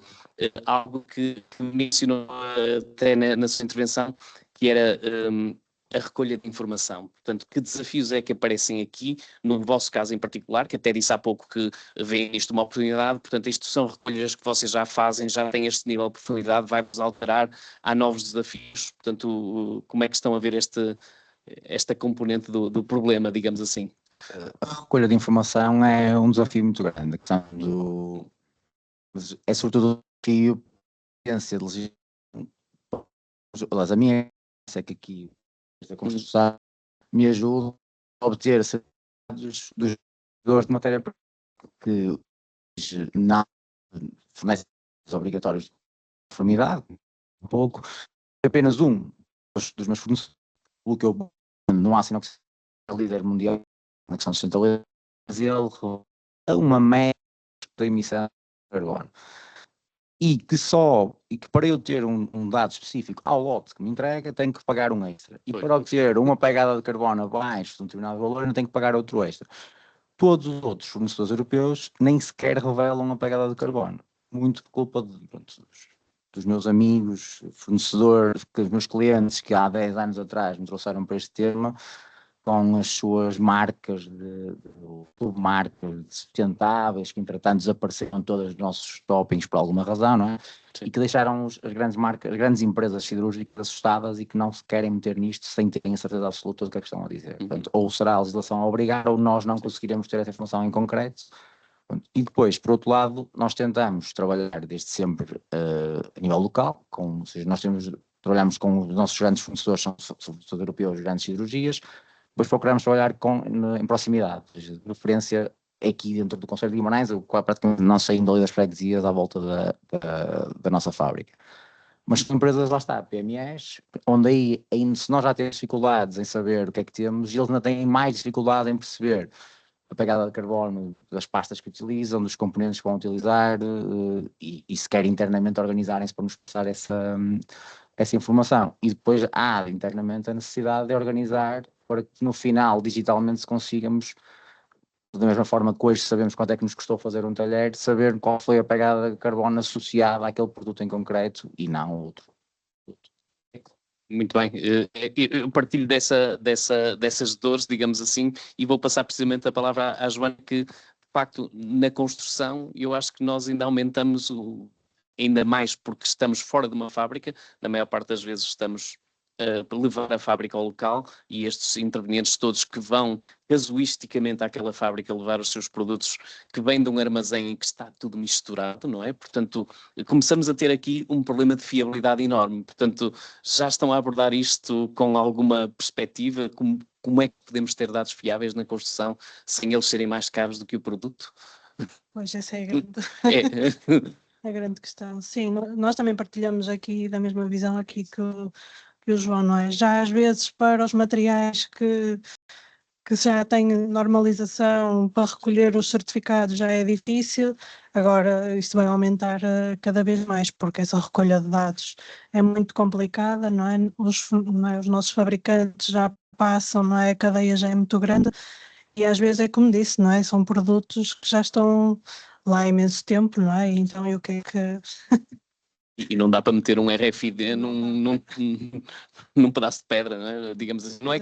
algo que mencionou até na sua intervenção, que era a recolha de informação. Portanto, que desafios é que aparecem aqui, no vosso caso em particular, que até disse há pouco que veem isto uma oportunidade. Portanto, isto são recolhas que vocês já fazem, já têm este nível de oportunidade, vai-vos alterar, há novos desafios. Portanto, como é que estão a ver esta componente do problema, digamos assim? A recolha de informação é um desafio muito grande. A questão é sobretudo o desafio de ciência de legislação. Aliás, a minha experiência é que aqui esta construção me ajuda a obter certificados dos vendedores de matéria que não fornecem os obrigatórios de conformidade, um pouco. Apenas um dos meus fornecedores, pelo que eu não há sinal que seja líder mundial na questão de sustentabilidade, mas ele é uma média da emissão de carbono. E que para eu ter um dado específico ao lote que me entrega, tenho que pagar um extra. E para obter uma pegada de carbono abaixo de um determinado valor, eu tenho que pagar outro extra. Todos os outros fornecedores europeus nem sequer revelam a pegada de carbono. Muito por culpa dos meus amigos, fornecedores, os meus clientes que há 10 anos atrás me trouxeram para este tema, com as suas marcas, submarcas sustentáveis, que entretanto desapareceram todas os nossos toppings por alguma razão, não é? Sim. E que deixaram as grandes marcas, as grandes empresas siderúrgicas assustadas e que não se querem meter nisto sem terem a certeza absoluta do que é que estão a dizer. Portanto, ou será a legislação a obrigar, ou nós não conseguiremos ter essa informação em concreto. E depois, por outro lado, nós tentamos trabalhar desde sempre a nível local, ou seja, trabalhamos com os nossos grandes fornecedores, são fornecedores europeus, grandes siderurgias. Depois procuramos trabalhar em proximidade, ou seja, de preferência aqui dentro do Conselho de Guimarães, praticamente não saindo ali das freguesias à volta da nossa fábrica. Mas são empresas, lá está, PMEs, onde aí, se nós já temos dificuldades em saber o que é que temos, eles ainda têm mais dificuldade em perceber a pegada de carbono das pastas que utilizam, dos componentes que vão utilizar, e se quer internamente organizarem-se para nos passar essa informação. E depois há internamente a necessidade de organizar para que no final digitalmente consigamos, da mesma forma que hoje sabemos quanto é que nos custou fazer um talher, saber qual foi a pegada de carbono associada àquele produto em concreto e não outro. Muito bem, eu partilho dessas dores, digamos assim, e vou passar precisamente a palavra à Joana, que de facto na construção eu acho que nós ainda aumentamos ainda mais porque estamos fora de uma fábrica, na maior parte das vezes estamos a levar a fábrica ao local, e estes intervenientes todos que vão casuisticamente àquela fábrica levar os seus produtos que vêm de um armazém em que está tudo misturado, não é? Portanto, começamos a ter aqui um problema de fiabilidade enorme. Portanto, já estão a abordar isto com alguma perspectiva? Como é que podemos ter dados fiáveis na construção sem eles serem mais caros do que o produto? Pois essa é a grande, É. a grande questão. Sim, nós também partilhamos aqui da mesma visão aqui que o João, não é? Já às vezes para os materiais que já têm normalização para recolher os certificados já é difícil, agora isto vai aumentar cada vez mais, porque essa recolha de dados é muito complicada, não é? Não é? Os nossos fabricantes já passam, não é? A cadeia já é muito grande e às vezes é como disse, não é? São produtos que já estão lá há imenso tempo, não é? Então, e o que é que... E não dá para meter um RFID num pedaço de pedra, não é? Digamos assim. Não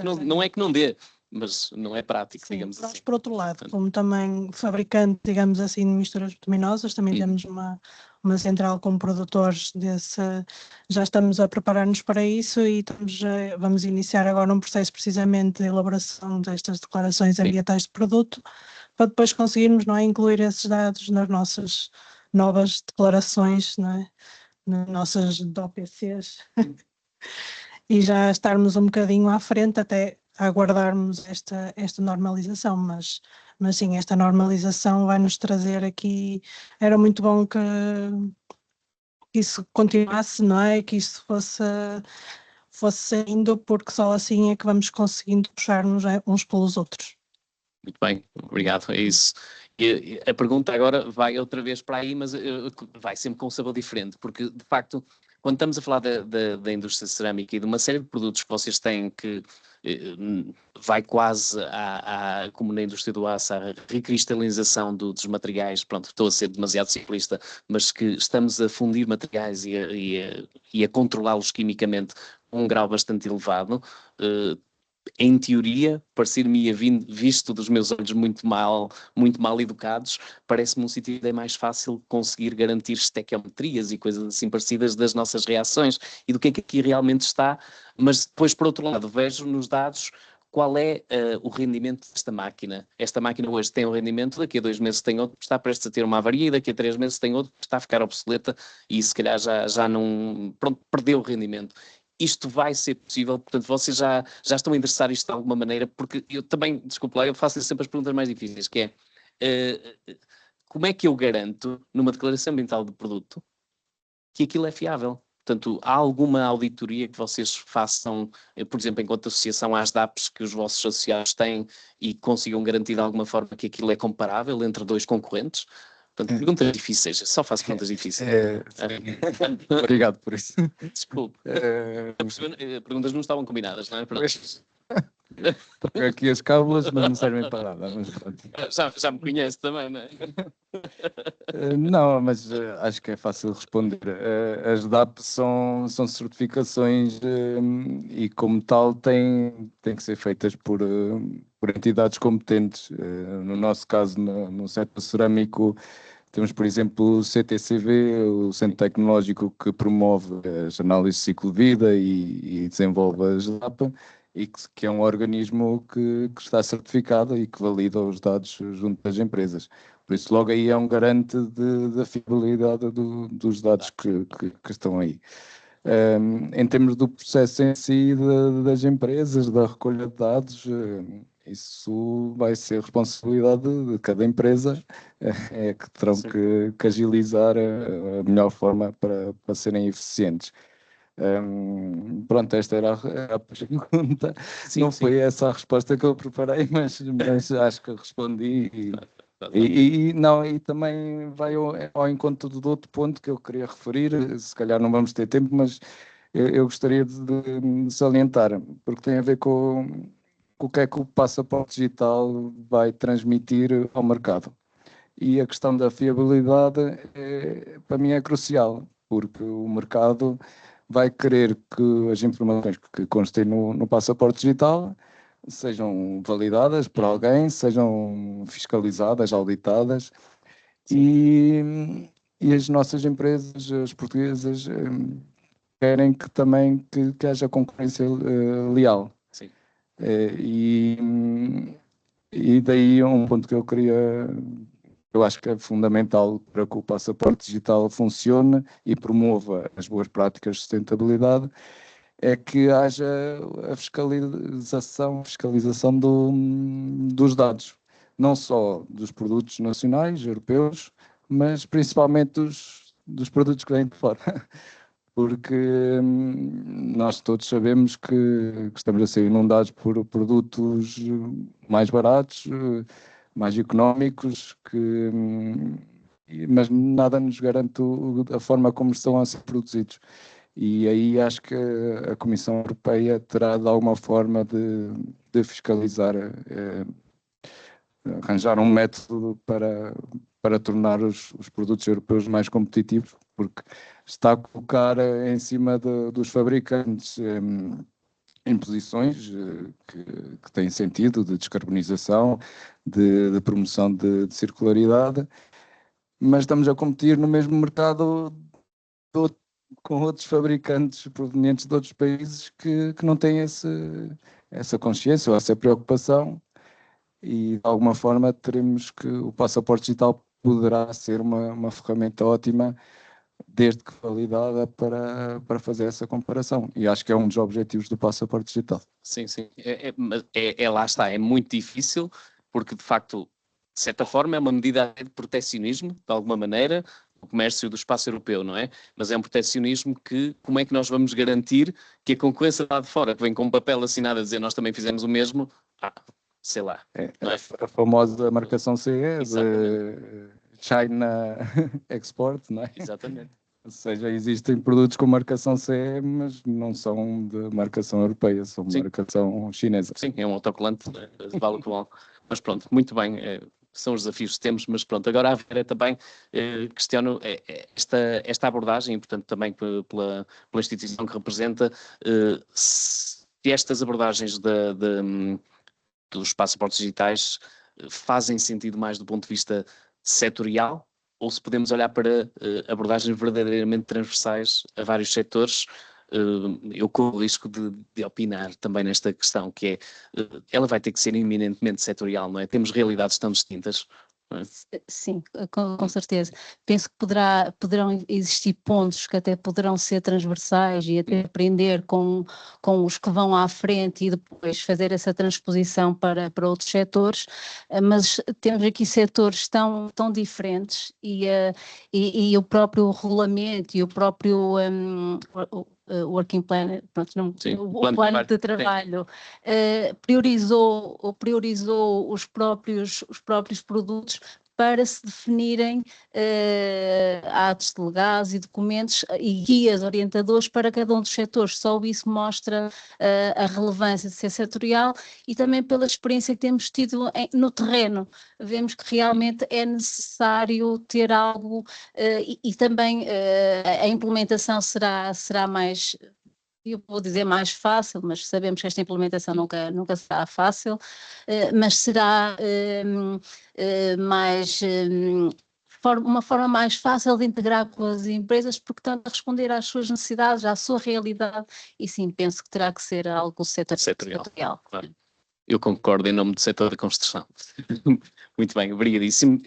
é que não dê, mas não é prático, Sim, digamos nós, assim. por outro lado, como também fabricante, digamos assim, de misturas bituminosas, também temos uma central com produtores desse, já estamos a preparar-nos para isso e vamos iniciar agora um processo precisamente de elaboração destas declarações ambientais de produto, para depois conseguirmos, não é, incluir esses dados nas nossas novas declarações, não é, nas nossas DOPCs. E já estarmos um bocadinho à frente até aguardarmos esta normalização, mas sim, esta normalização vai nos trazer aqui, era muito bom que isso continuasse, não é? Que isso fosse saindo, porque só assim é que vamos conseguindo puxar-nos uns pelos outros. Muito bem, obrigado, é isso. E a pergunta agora vai outra vez para aí, mas vai sempre com um sabor diferente, porque de facto, quando estamos a falar da indústria cerâmica e de uma série de produtos que vocês têm que vai quase como na indústria do aço, à recristalização dos materiais, pronto, estou a ser demasiado simplista, mas que estamos a fundir materiais e a controlá-los quimicamente a um grau bastante elevado, em teoria, parecer-me visto dos meus olhos muito mal educados, parece-me um sítio onde é mais fácil conseguir garantir estequiometrias e coisas assim parecidas das nossas reações e do que é que aqui realmente está, mas depois, por outro lado, vejo nos dados qual é o rendimento desta máquina. Esta máquina hoje tem um rendimento, daqui a 2 meses tem outro que está prestes a ter uma avaria e daqui a 3 meses tem outro que está a ficar obsoleta e se calhar já não, pronto, perdeu o rendimento. Isto vai ser possível, portanto, vocês já estão a endereçar isto de alguma maneira, porque eu também, desculpa lá, eu faço sempre as perguntas mais difíceis, que é, como é que eu garanto, numa declaração ambiental de produto, que aquilo é fiável? Portanto, há alguma auditoria que vocês façam, por exemplo, enquanto associação às DAPs que os vossos associados têm e consigam garantir de alguma forma que aquilo é comparável entre 2 concorrentes? Portanto, perguntas difíceis, só faço perguntas difíceis. Obrigado por isso. Desculpe. Perguntas não estavam combinadas, não é? Troco aqui as cábulas, mas não servem para nada. Mas pronto. Já me conhece também, não é? Não, mas acho que é fácil responder. As DAP são certificações e, como tal, têm que ser feitas por entidades competentes. No nosso caso, no setor cerâmico, temos, por exemplo, o CTCV, o Centro Tecnológico que promove as análises de ciclo de vida e desenvolve as DAP, e que é um organismo que está certificado e que valida os dados junto das empresas. Por isso, logo aí é um garante da fiabilidade dos dados que estão aí. Em termos do processo em si das empresas, da recolha de dados, isso vai ser responsabilidade de cada empresa, é que terão que agilizar a melhor forma para serem eficientes. Pronto, esta era a pergunta. Sim, não sim. foi essa a resposta que eu preparei, mas acho que respondi e também vai ao encontro do outro ponto que eu queria referir, se calhar não vamos ter tempo, mas eu gostaria de salientar, porque tem a ver com o que é que o passaporte digital vai transmitir ao mercado. E a questão da fiabilidade, para mim, é crucial, porque o mercado vai querer que as informações que constem no passaporte digital sejam validadas por alguém, sejam fiscalizadas, auditadas, e as nossas empresas, as portuguesas, querem que também que haja concorrência leal. Sim. E daí um ponto que eu acho que é fundamental para que o passaporte digital funcione e promova as boas práticas de sustentabilidade, é que haja a fiscalização dos dados. não só dos produtos nacionais, europeus, mas principalmente dos produtos que vêm de fora. Porque nós todos sabemos que estamos a ser inundados por produtos mais baratos, mais económicos, mas nada nos garante a forma como estão a ser produzidos. E aí acho que a Comissão Europeia terá de alguma forma de fiscalizar, arranjar um método para tornar os produtos europeus mais competitivos, porque está a colocar em cima dos fabricantes imposições que têm sentido de descarbonização, de promoção de circularidade, mas estamos a competir no mesmo mercado com outros fabricantes provenientes de outros países que não têm essa consciência ou essa preocupação, e de alguma forma teremos que o passaporte digital poderá ser uma ferramenta ótima, desde que validada, para fazer essa comparação. E acho que é um dos objetivos do passaporte digital. Sim, sim. Lá está, é muito difícil, porque de facto, de certa forma, é uma medida de protecionismo, de alguma maneira, o comércio do espaço europeu, não é? Mas é um protecionismo que, como é que nós vamos garantir que a concorrência lá de fora, que vem com um papel assinado a dizer nós também fizemos o mesmo, sei lá. Não é? A famosa marcação CE Exatamente. de China Export, não é? Exatamente. Ou seja, existem produtos com marcação CE, mas não são de marcação europeia, são de Sim. marcação chinesa. Sim, é um autocolante, né? Vale o que vale. Mas pronto, muito bem, são os desafios que temos, mas pronto, agora a Vera também questiono esta abordagem, e portanto também pela instituição que representa, se estas abordagens dos passaportes digitais fazem sentido mais do ponto de vista setorial, ou se podemos olhar para abordagens verdadeiramente transversais a vários setores. Eu corro o risco de opinar também nesta questão, que é, ela vai ter que ser eminentemente setorial, não é? Temos realidades tão distintas. Não é? Sim, com certeza. Penso que poderão existir pontos que até poderão ser transversais e até aprender com os que vão à frente e depois fazer essa transposição para outros setores, mas temos aqui setores tão diferentes e o próprio regulamento e o próprio working plan, pronto, Sim, o plano de trabalho priorizou os próprios produtos para se definirem atos delegados e documentos e guias orientadores para cada um dos setores. Só isso mostra a relevância de ser setorial, e também pela experiência que temos tido no terreno. Vemos que realmente é necessário ter algo e também a implementação será mais, eu vou dizer mais fácil, mas sabemos que esta implementação nunca será fácil, mas será uma forma mais fácil de integrar com as empresas, porque estão a responder às suas necessidades, à sua realidade, e sim, penso que terá que ser algo setorial. Claro. Eu concordo em nome do setor da construção. Muito bem, obrigadíssimo.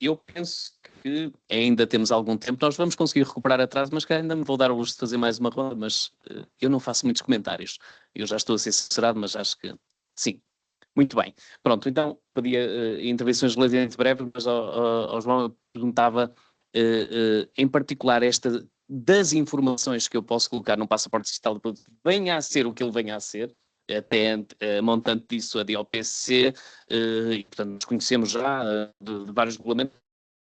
Eu penso que ainda temos algum tempo, nós vamos conseguir recuperar atrás, mas que ainda me vou dar o luxo de fazer mais uma ronda, mas eu não faço muitos comentários. Eu já estou a ser censurado, mas acho que sim. Muito bem. Pronto, então pedia intervenções relativamente breves, mas ao João eu perguntava em particular esta das informações que eu posso colocar no passaporte digital, venha a ser o que ele venha a ser, até montante disso a DOPC, e portanto nos conhecemos já de vários regulamentos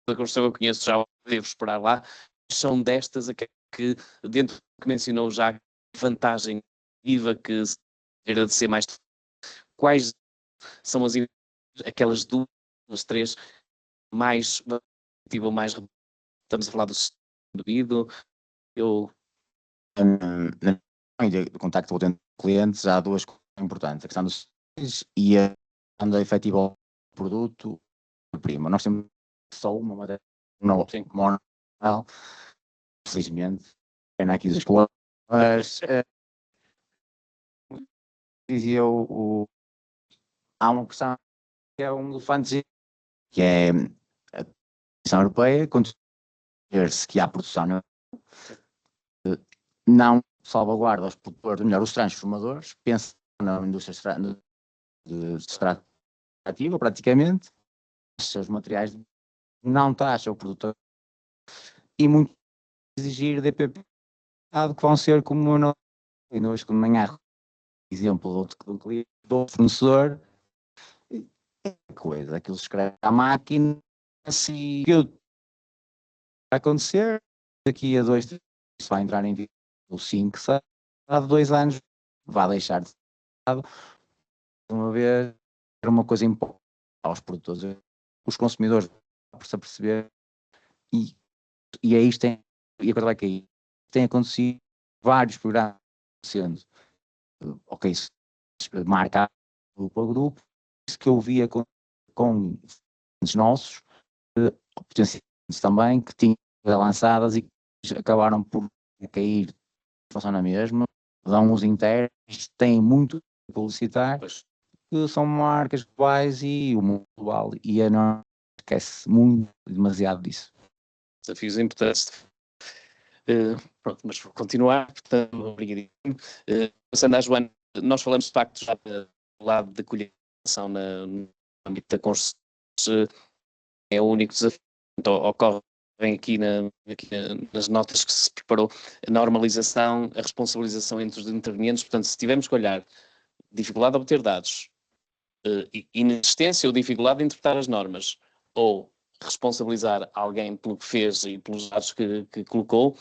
da construção, eu conheço já, devo esperar lá, são destas que dentro do que mencionou já, vantagem IVA que era de ser mais, quais são aquelas duas, três mais mais, estamos a falar do devido, eu... No contacto com clientes há duas coisas importantes, a questão dos e a questão da efetiva produto prima. Nós temos só uma matéria moral, felizmente, pena aqui dos colegas, mas dizia há uma questão que é um elefante, que é a Comissão Europeia, quando se que há produção não salvaguarda os produtores, melhor, os transformadores, pensa na indústria extrativa praticamente, taxa os materiais, não taxa o produto e muito exigir DPP que vão ser como eu não ainda hoje de manhã, exemplo do cliente, do fornecedor, é coisa, aquilo se escreve à máquina, assim, que vai acontecer, daqui a 2, isso vai entrar em vigor, ou 5, há 2 anos, vai deixar de ser, uma vez, era uma coisa importante aos produtores, os consumidores vão se aperceber, e é isto, e a coisa vai cair. Tem acontecido vários programas sendo, ok, marca o grupo, isso que eu via com os nossos, potenciais também, que tinham lançadas e que acabaram por cair, função na mesma, dão os internos, têm muito a publicitar, que são marcas globais e o mundo global, e a não esquece muito, demasiado disso. Desafios importantes. Pronto, mas vou continuar, portanto, obrigadíssimo. Passando à Joana, nós falamos de facto já do lado da colheitação no âmbito da construção, é o único desafio, então, ocorre aqui nas notas que se preparou, a normalização, a responsabilização entre os intervenientes, portanto, se tivermos que olhar dificuldade de obter dados, inexistência ou dificuldade de interpretar as normas, ou responsabilizar alguém pelo que fez e pelos dados que colocou,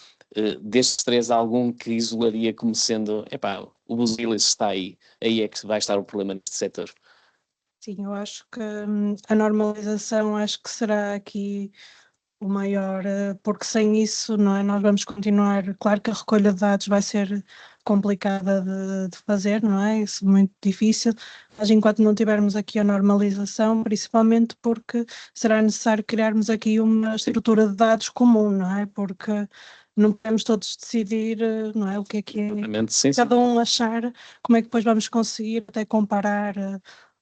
destes 3 há algum que isolaria como sendo, o busilis está aí é que vai estar o problema neste setor. Sim, eu acho que a normalização acho que será aqui o maior, porque sem isso, não é, nós vamos continuar, claro que a recolha de dados vai ser complicada de fazer, não é, isso é muito difícil, mas enquanto não tivermos aqui a normalização, principalmente porque será necessário criarmos aqui uma estrutura de dados comum, não é, porque não podemos todos decidir, não é, o que é, Sim, cada um achar, como é que depois vamos conseguir até comparar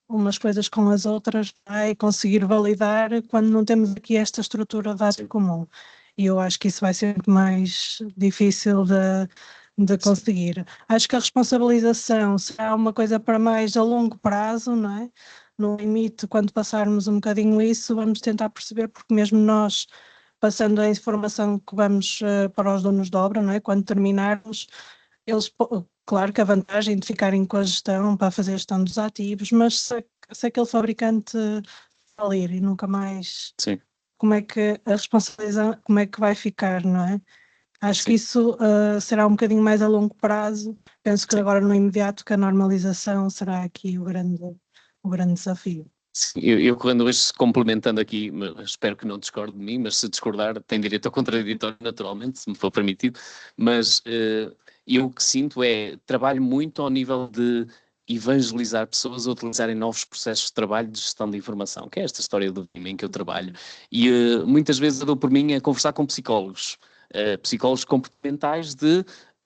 umas coisas com as outras, não é? E conseguir validar quando não temos aqui esta estrutura de dados comum. E eu acho que isso vai ser muito mais difícil de conseguir. Acho que a responsabilização será uma coisa para mais a longo prazo, não é? No limite, quando passarmos um bocadinho isso, vamos tentar perceber, porque mesmo nós, passando a informação que vamos para os donos de obra, não é? Quando terminarmos, eles, claro que a vantagem de ficarem com a gestão para fazer a gestão dos ativos, mas se aquele fabricante falir e nunca mais, Sim. como é que a responsabilização, como é que vai ficar, não é? Acho que isso será um bocadinho mais a longo prazo. Penso que agora no imediato que a normalização será aqui o grande desafio. Sim, eu quando hoje, complementando aqui, espero que não discorde de mim, mas se discordar tem direito ao contraditório naturalmente, se me for permitido, mas eu o que sinto trabalho muito ao nível de evangelizar pessoas a utilizarem novos processos de trabalho de gestão de informação, que é esta história do BIM em que eu trabalho, e muitas vezes eu dou por mim a conversar com psicólogos comportamentais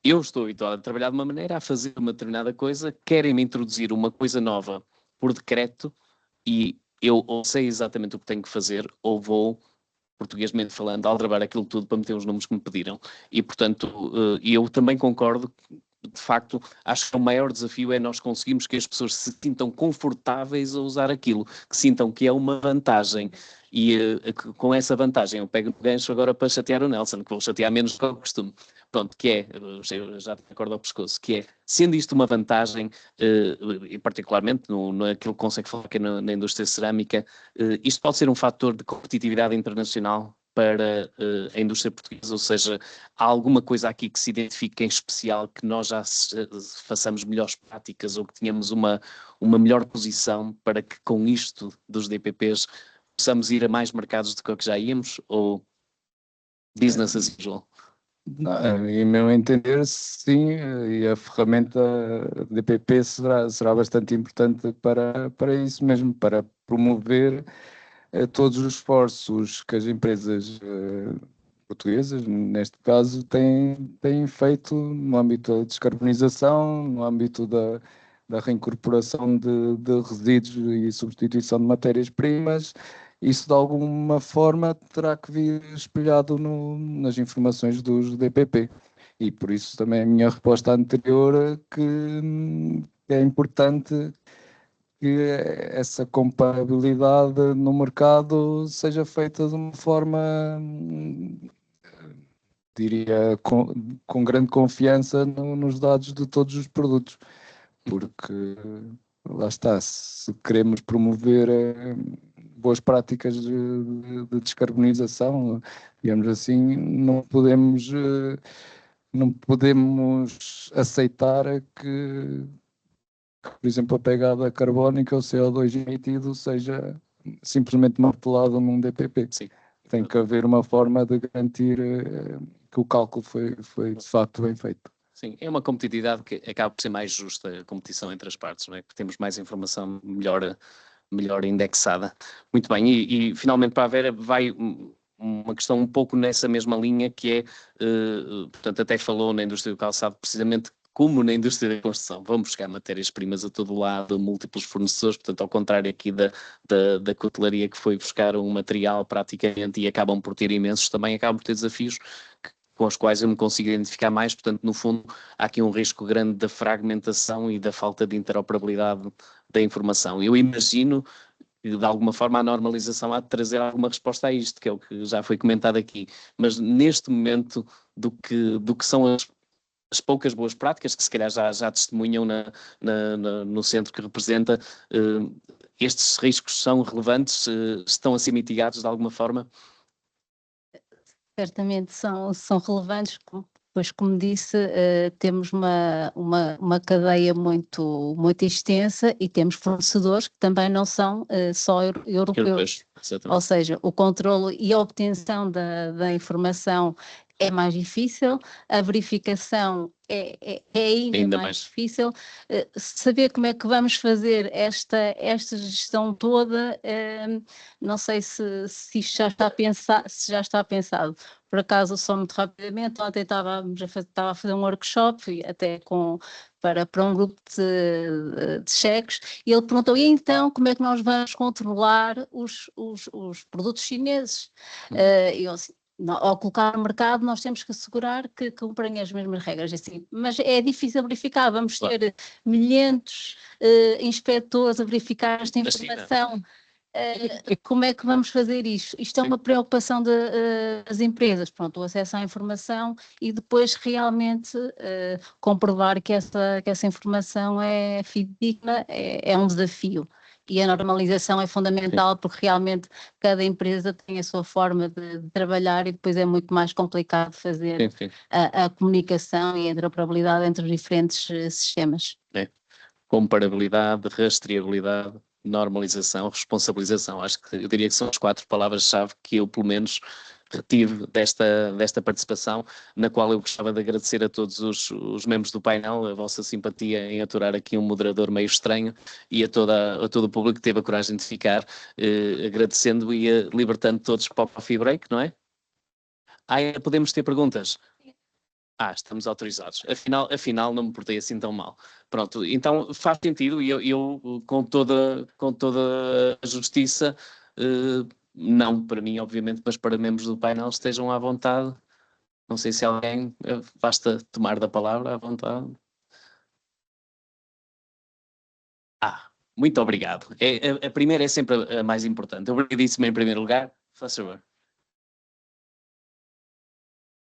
eu estou habituado a trabalhar de uma maneira, a fazer uma determinada coisa, querem-me introduzir uma coisa nova por decreto, e eu ou sei exatamente o que tenho que fazer, ou vou, portuguesmente falando, aldrabar aquilo tudo para meter os números que me pediram. E, portanto, eu também concordo, de facto, acho que o maior desafio é nós conseguirmos que as pessoas se sintam confortáveis a usar aquilo, que sintam que é uma vantagem. E com essa vantagem eu pego o gancho agora para chatear o Nelson, que vou chatear menos do que eu costumo. Pronto, que é, eu já tenho a corda ao pescoço, que é, sendo isto uma vantagem, e particularmente naquilo que consegue falar que é na indústria cerâmica, isto pode ser um fator de competitividade internacional para a indústria portuguesa, ou seja, há alguma coisa aqui que se identifique em especial, que nós já façamos melhores práticas ou que tenhamos uma melhor posição para que com isto dos DPPs possamos ir a mais mercados do que já íamos, ou business as usual? Não, em meu entender, sim, e a ferramenta DPP será bastante importante para isso mesmo, para promover todos os esforços que as empresas portuguesas, neste caso, têm feito no âmbito da descarbonização, no âmbito da reincorporação de resíduos e substituição de matérias-primas. Isso, de alguma forma, terá que vir espelhado nas informações dos DPP. E por isso também a minha resposta anterior que é importante que essa comparabilidade no mercado seja feita de uma forma, diria, com grande confiança nos dados de todos os produtos, porque lá está, se queremos promover boas práticas de descarbonização, digamos assim, não podemos aceitar que, por exemplo, a pegada carbónica, o CO2 emitido, seja simplesmente martelado num DPP. Sim. Tem que haver uma forma de garantir que o cálculo foi de facto bem feito. Sim, é uma competitividade que acaba por ser mais justa, a competição entre as partes, não é? Porque temos mais informação melhor indexada. Muito bem, e finalmente para a Vera vai uma questão um pouco nessa mesma linha, que é, portanto, até falou na indústria do calçado, precisamente como na indústria da construção, vão buscar matérias-primas a todo lado, múltiplos fornecedores, portanto, ao contrário aqui da cutelaria que foi buscar um material praticamente e acabam por ter imensos, também acabam por ter desafios com os quais eu me consigo identificar mais, portanto, no fundo, há aqui um risco grande da fragmentação e da falta de interoperabilidade da informação. Eu imagino que, de alguma forma, a normalização há de trazer alguma resposta a isto, que é o que já foi comentado aqui, mas neste momento, do que são as poucas boas práticas que se calhar já testemunham no centro que representa, estes riscos são relevantes, estão a ser mitigados de alguma forma? Certamente são relevantes, pois como disse, temos uma cadeia muito extensa e temos fornecedores que também não são só europeus. Exatamente. Ou seja, o controlo e a obtenção da informação é mais difícil, a verificação é ainda mais difícil, saber como é que vamos fazer esta gestão toda, não sei se isto já está se já está pensado. Por acaso, só muito rapidamente, ontem estava a fazer um workshop, até para um grupo de cheques, e ele perguntou, e então, como é que nós vamos controlar os produtos chineses? E eu assim, ao colocar no mercado, nós temos que assegurar que cumprem as mesmas regras, assim, mas é difícil verificar, vamos ter milhentos inspectores a verificar esta informação. Como é que vamos fazer isto? Isto é uma preocupação das empresas, pronto, o acesso à informação e depois realmente comprovar que essa informação é fidedigna é um desafio. E a normalização é fundamental porque realmente cada empresa tem a sua forma de trabalhar e depois é muito mais complicado fazer a comunicação e a interoperabilidade entre os diferentes sistemas. Comparabilidade, rastreabilidade, normalização, responsabilização. Acho que eu diria que são as 4 palavras-chave que eu, pelo menos, retive desta participação, na qual eu gostava de agradecer a todos os membros do painel, a vossa simpatia em aturar aqui um moderador meio estranho e a todo o público que teve a coragem de ficar, agradecendo e libertando todos para o coffee break, não é? Podemos ter perguntas? Estamos autorizados. Afinal não me portei assim tão mal. Pronto, então faz sentido e eu com toda a justiça, não para mim, obviamente, mas para membros do painel estejam à vontade. Não sei se alguém, basta tomar da palavra à vontade. Muito obrigado. A primeira é sempre a mais importante. Obrigadíssimo em primeiro lugar. Faz favor.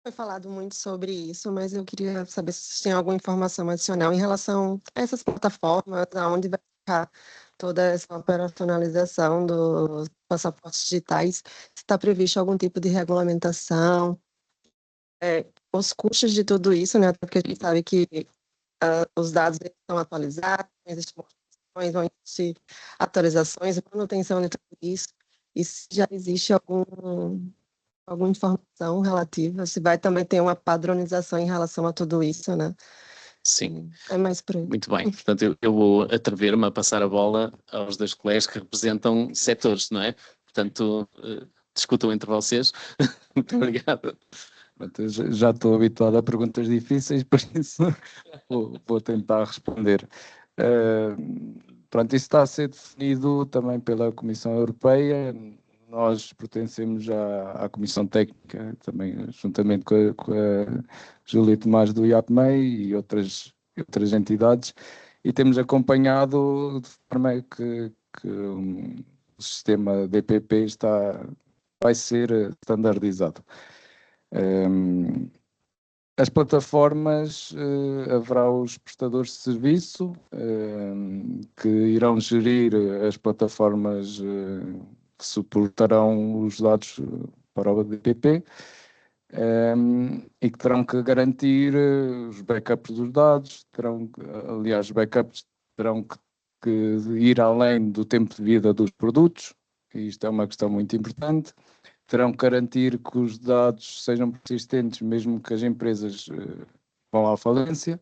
Foi falado muito sobre isso, mas eu queria saber se tem alguma informação adicional em relação a essas plataformas, aonde vai ficar toda essa operacionalização dos passaportes digitais, se está previsto algum tipo de regulamentação, os custos de tudo isso, né? Porque a gente sabe que os dados estão atualizados, existem modificações, vão existir atualizações, manutenção de tudo isso, e se já existe alguma informação relativa, se vai também ter uma padronização em relação a tudo isso, né? Sim. É mais por aí. Muito bem. Portanto, eu vou atrever-me a passar a bola aos 2 colegas que representam setores, não é? Portanto, discutam entre vocês. Muito obrigado. Pronto, já estou habituado a perguntas difíceis, por isso vou tentar responder. Pronto, isso está a ser definido também pela Comissão Europeia. Nós pertencemos à Comissão Técnica, também juntamente com a Júlia Tomás do IAPMEI e outras entidades, e temos acompanhado de forma que o sistema DPP vai ser standardizado. As plataformas, haverá os prestadores de serviço que irão gerir as plataformas que suportarão os dados para o DPP e que terão que garantir os backups dos dados, aliás, os backups terão que ir além do tempo de vida dos produtos, e isto é uma questão muito importante. Terão que garantir que os dados sejam persistentes, mesmo que as empresas vão à falência.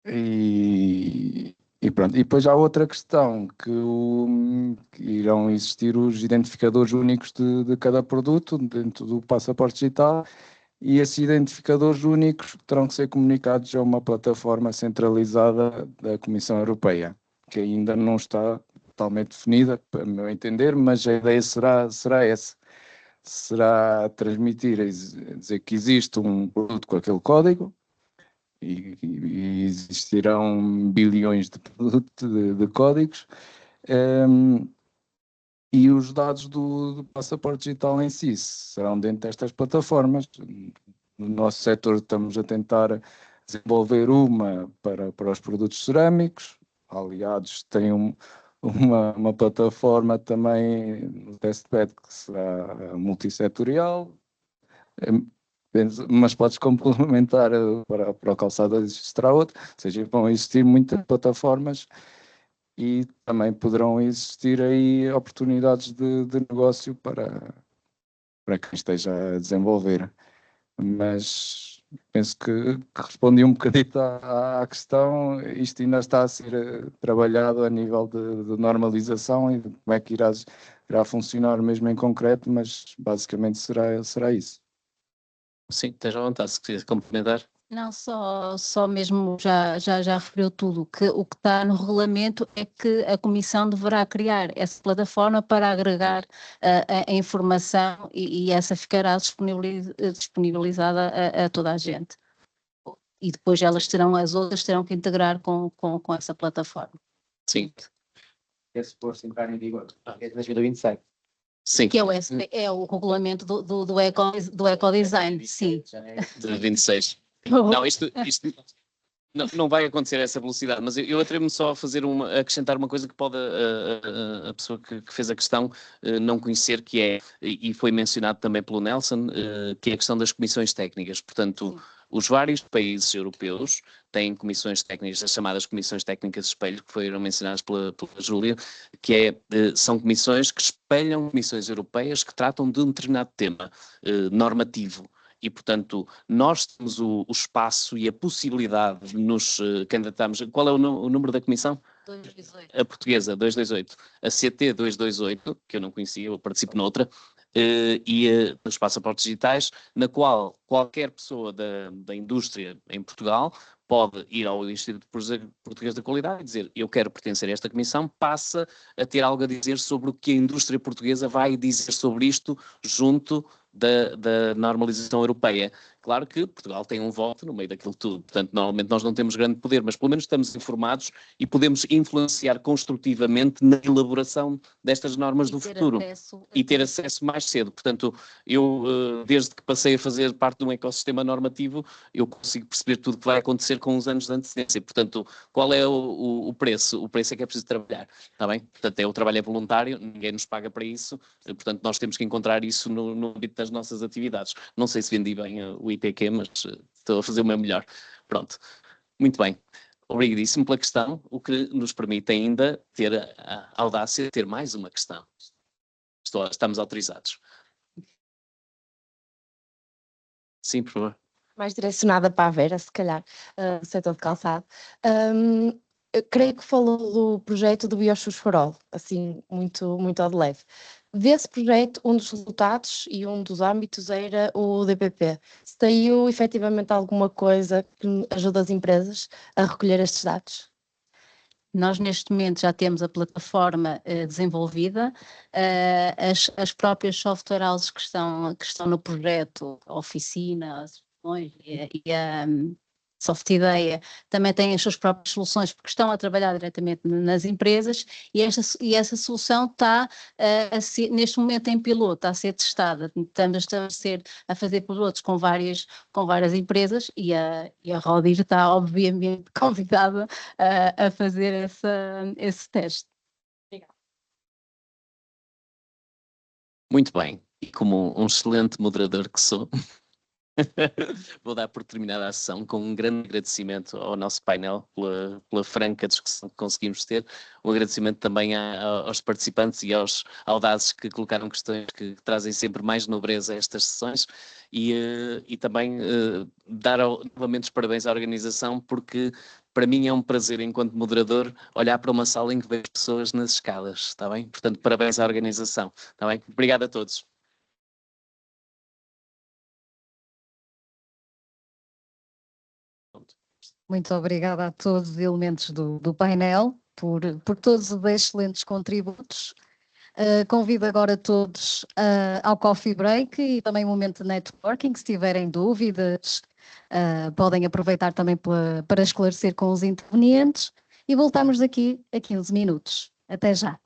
E pronto. E depois há outra questão, que irão existir os identificadores únicos de cada produto dentro do passaporte digital, e esses identificadores únicos terão que ser comunicados a uma plataforma centralizada da Comissão Europeia, que ainda não está totalmente definida, para meu entender, mas a ideia será essa. Será transmitir, dizer que existe um produto com aquele código e existirão bilhões de códigos, e os dados do passaporte digital em si serão dentro destas plataformas. No nosso setor estamos a tentar desenvolver uma para os produtos cerâmicos. Aliados têm uma plataforma também no testbed que será multissetorial, mas podes complementar para o calçado existirá outra, ou seja, vão existir muitas plataformas e também poderão existir aí oportunidades de negócio para quem esteja a desenvolver. Mas penso que respondi um bocadito à questão. Isto ainda está a ser trabalhado a nível de normalização e de como é que irá funcionar mesmo em concreto, mas basicamente será isso. Sim, esteja à vontade, se quiser complementar. Não, só mesmo já referiu tudo, que o que está no regulamento é que a Comissão deverá criar essa plataforma para agregar a informação e essa ficará disponibilizada a toda a gente. E depois as outras terão que integrar com essa plataforma. Sim. É suposto entrar em vigor em 2027. Sim, Que é o regulamento do ecodesign, sim. de 26. Não, isto não vai acontecer a essa velocidade, mas eu atrevo-me só a acrescentar uma coisa que pode a pessoa que fez a questão não conhecer, que é, e foi mencionado também pelo Nelson, que é a questão das comissões técnicas. Portanto, os vários países europeus têm comissões técnicas, as chamadas comissões técnicas de espelho, que foram mencionadas pela Júlia, que são comissões que espelham comissões europeias que tratam de um determinado tema normativo. E, portanto, nós temos o espaço e a possibilidade de nos candidatarmos. Qual é o número da comissão? 228. A portuguesa, 228. A CT 228, que eu não conhecia, eu participo noutra, e nos passaportes digitais, na qual qualquer pessoa da indústria em Portugal pode ir ao Instituto Português da Qualidade e dizer: eu quero pertencer a esta comissão, passa a ter algo a dizer sobre o que a indústria portuguesa vai dizer sobre isto junto da normalização europeia. Claro que Portugal tem um voto no meio daquilo tudo, portanto, normalmente nós não temos grande poder, mas pelo menos estamos informados e podemos influenciar construtivamente na elaboração destas normas do futuro e ter acesso mais cedo. Portanto, eu, desde que passei a fazer parte de um ecossistema normativo, eu consigo perceber tudo o que vai acontecer com uns anos de antecedência. Portanto, qual é o preço? O preço é que é preciso trabalhar, está bem? Portanto, o trabalho é voluntário, ninguém nos paga para isso, portanto, nós temos que encontrar isso no âmbito das nossas atividades. Não sei se vendi bem o IPQ, mas estou a fazer o meu melhor. Pronto. Muito bem. Obrigadíssimo pela questão, o que nos permite ainda ter a audácia de ter mais uma questão. Estamos autorizados. Sim, por favor. Mais direcionada para a Vera, se calhar, do setor de calçado. Eu creio que falou do projeto do Biosfosforol, assim, muito, muito ao de leve. Desse projeto, um dos resultados e um dos âmbitos era o DPP. Saiu efetivamente alguma coisa que ajuda as empresas a recolher estes dados? Nós, neste momento, já temos a plataforma desenvolvida, as próprias software houses que estão no projeto, a oficina, as sessões Softideia também têm as suas próprias soluções porque estão a trabalhar diretamente nas empresas e essa solução está neste momento em piloto, está a ser testada. Estamos a fazer pilotos com várias empresas e a Rodir está obviamente convidada a fazer esse teste. Muito bem, e como um excelente moderador que sou, vou dar por terminada a sessão com um grande agradecimento ao nosso painel pela franca discussão que conseguimos ter, um agradecimento também aos participantes e aos audazes que colocaram questões que trazem sempre mais nobreza a estas sessões e também dar novamente os parabéns à organização porque para mim é um prazer enquanto moderador olhar para uma sala em que vejo pessoas nas escadas, está bem? Portanto, parabéns à organização, está bem? Obrigado a todos. Muito obrigada a todos os elementos do painel por todos os excelentes contributos. Convido agora todos ao coffee break e também um momento de networking. Se tiverem dúvidas, podem aproveitar também para esclarecer com os intervenientes e voltamos daqui a 15 minutos. Até já.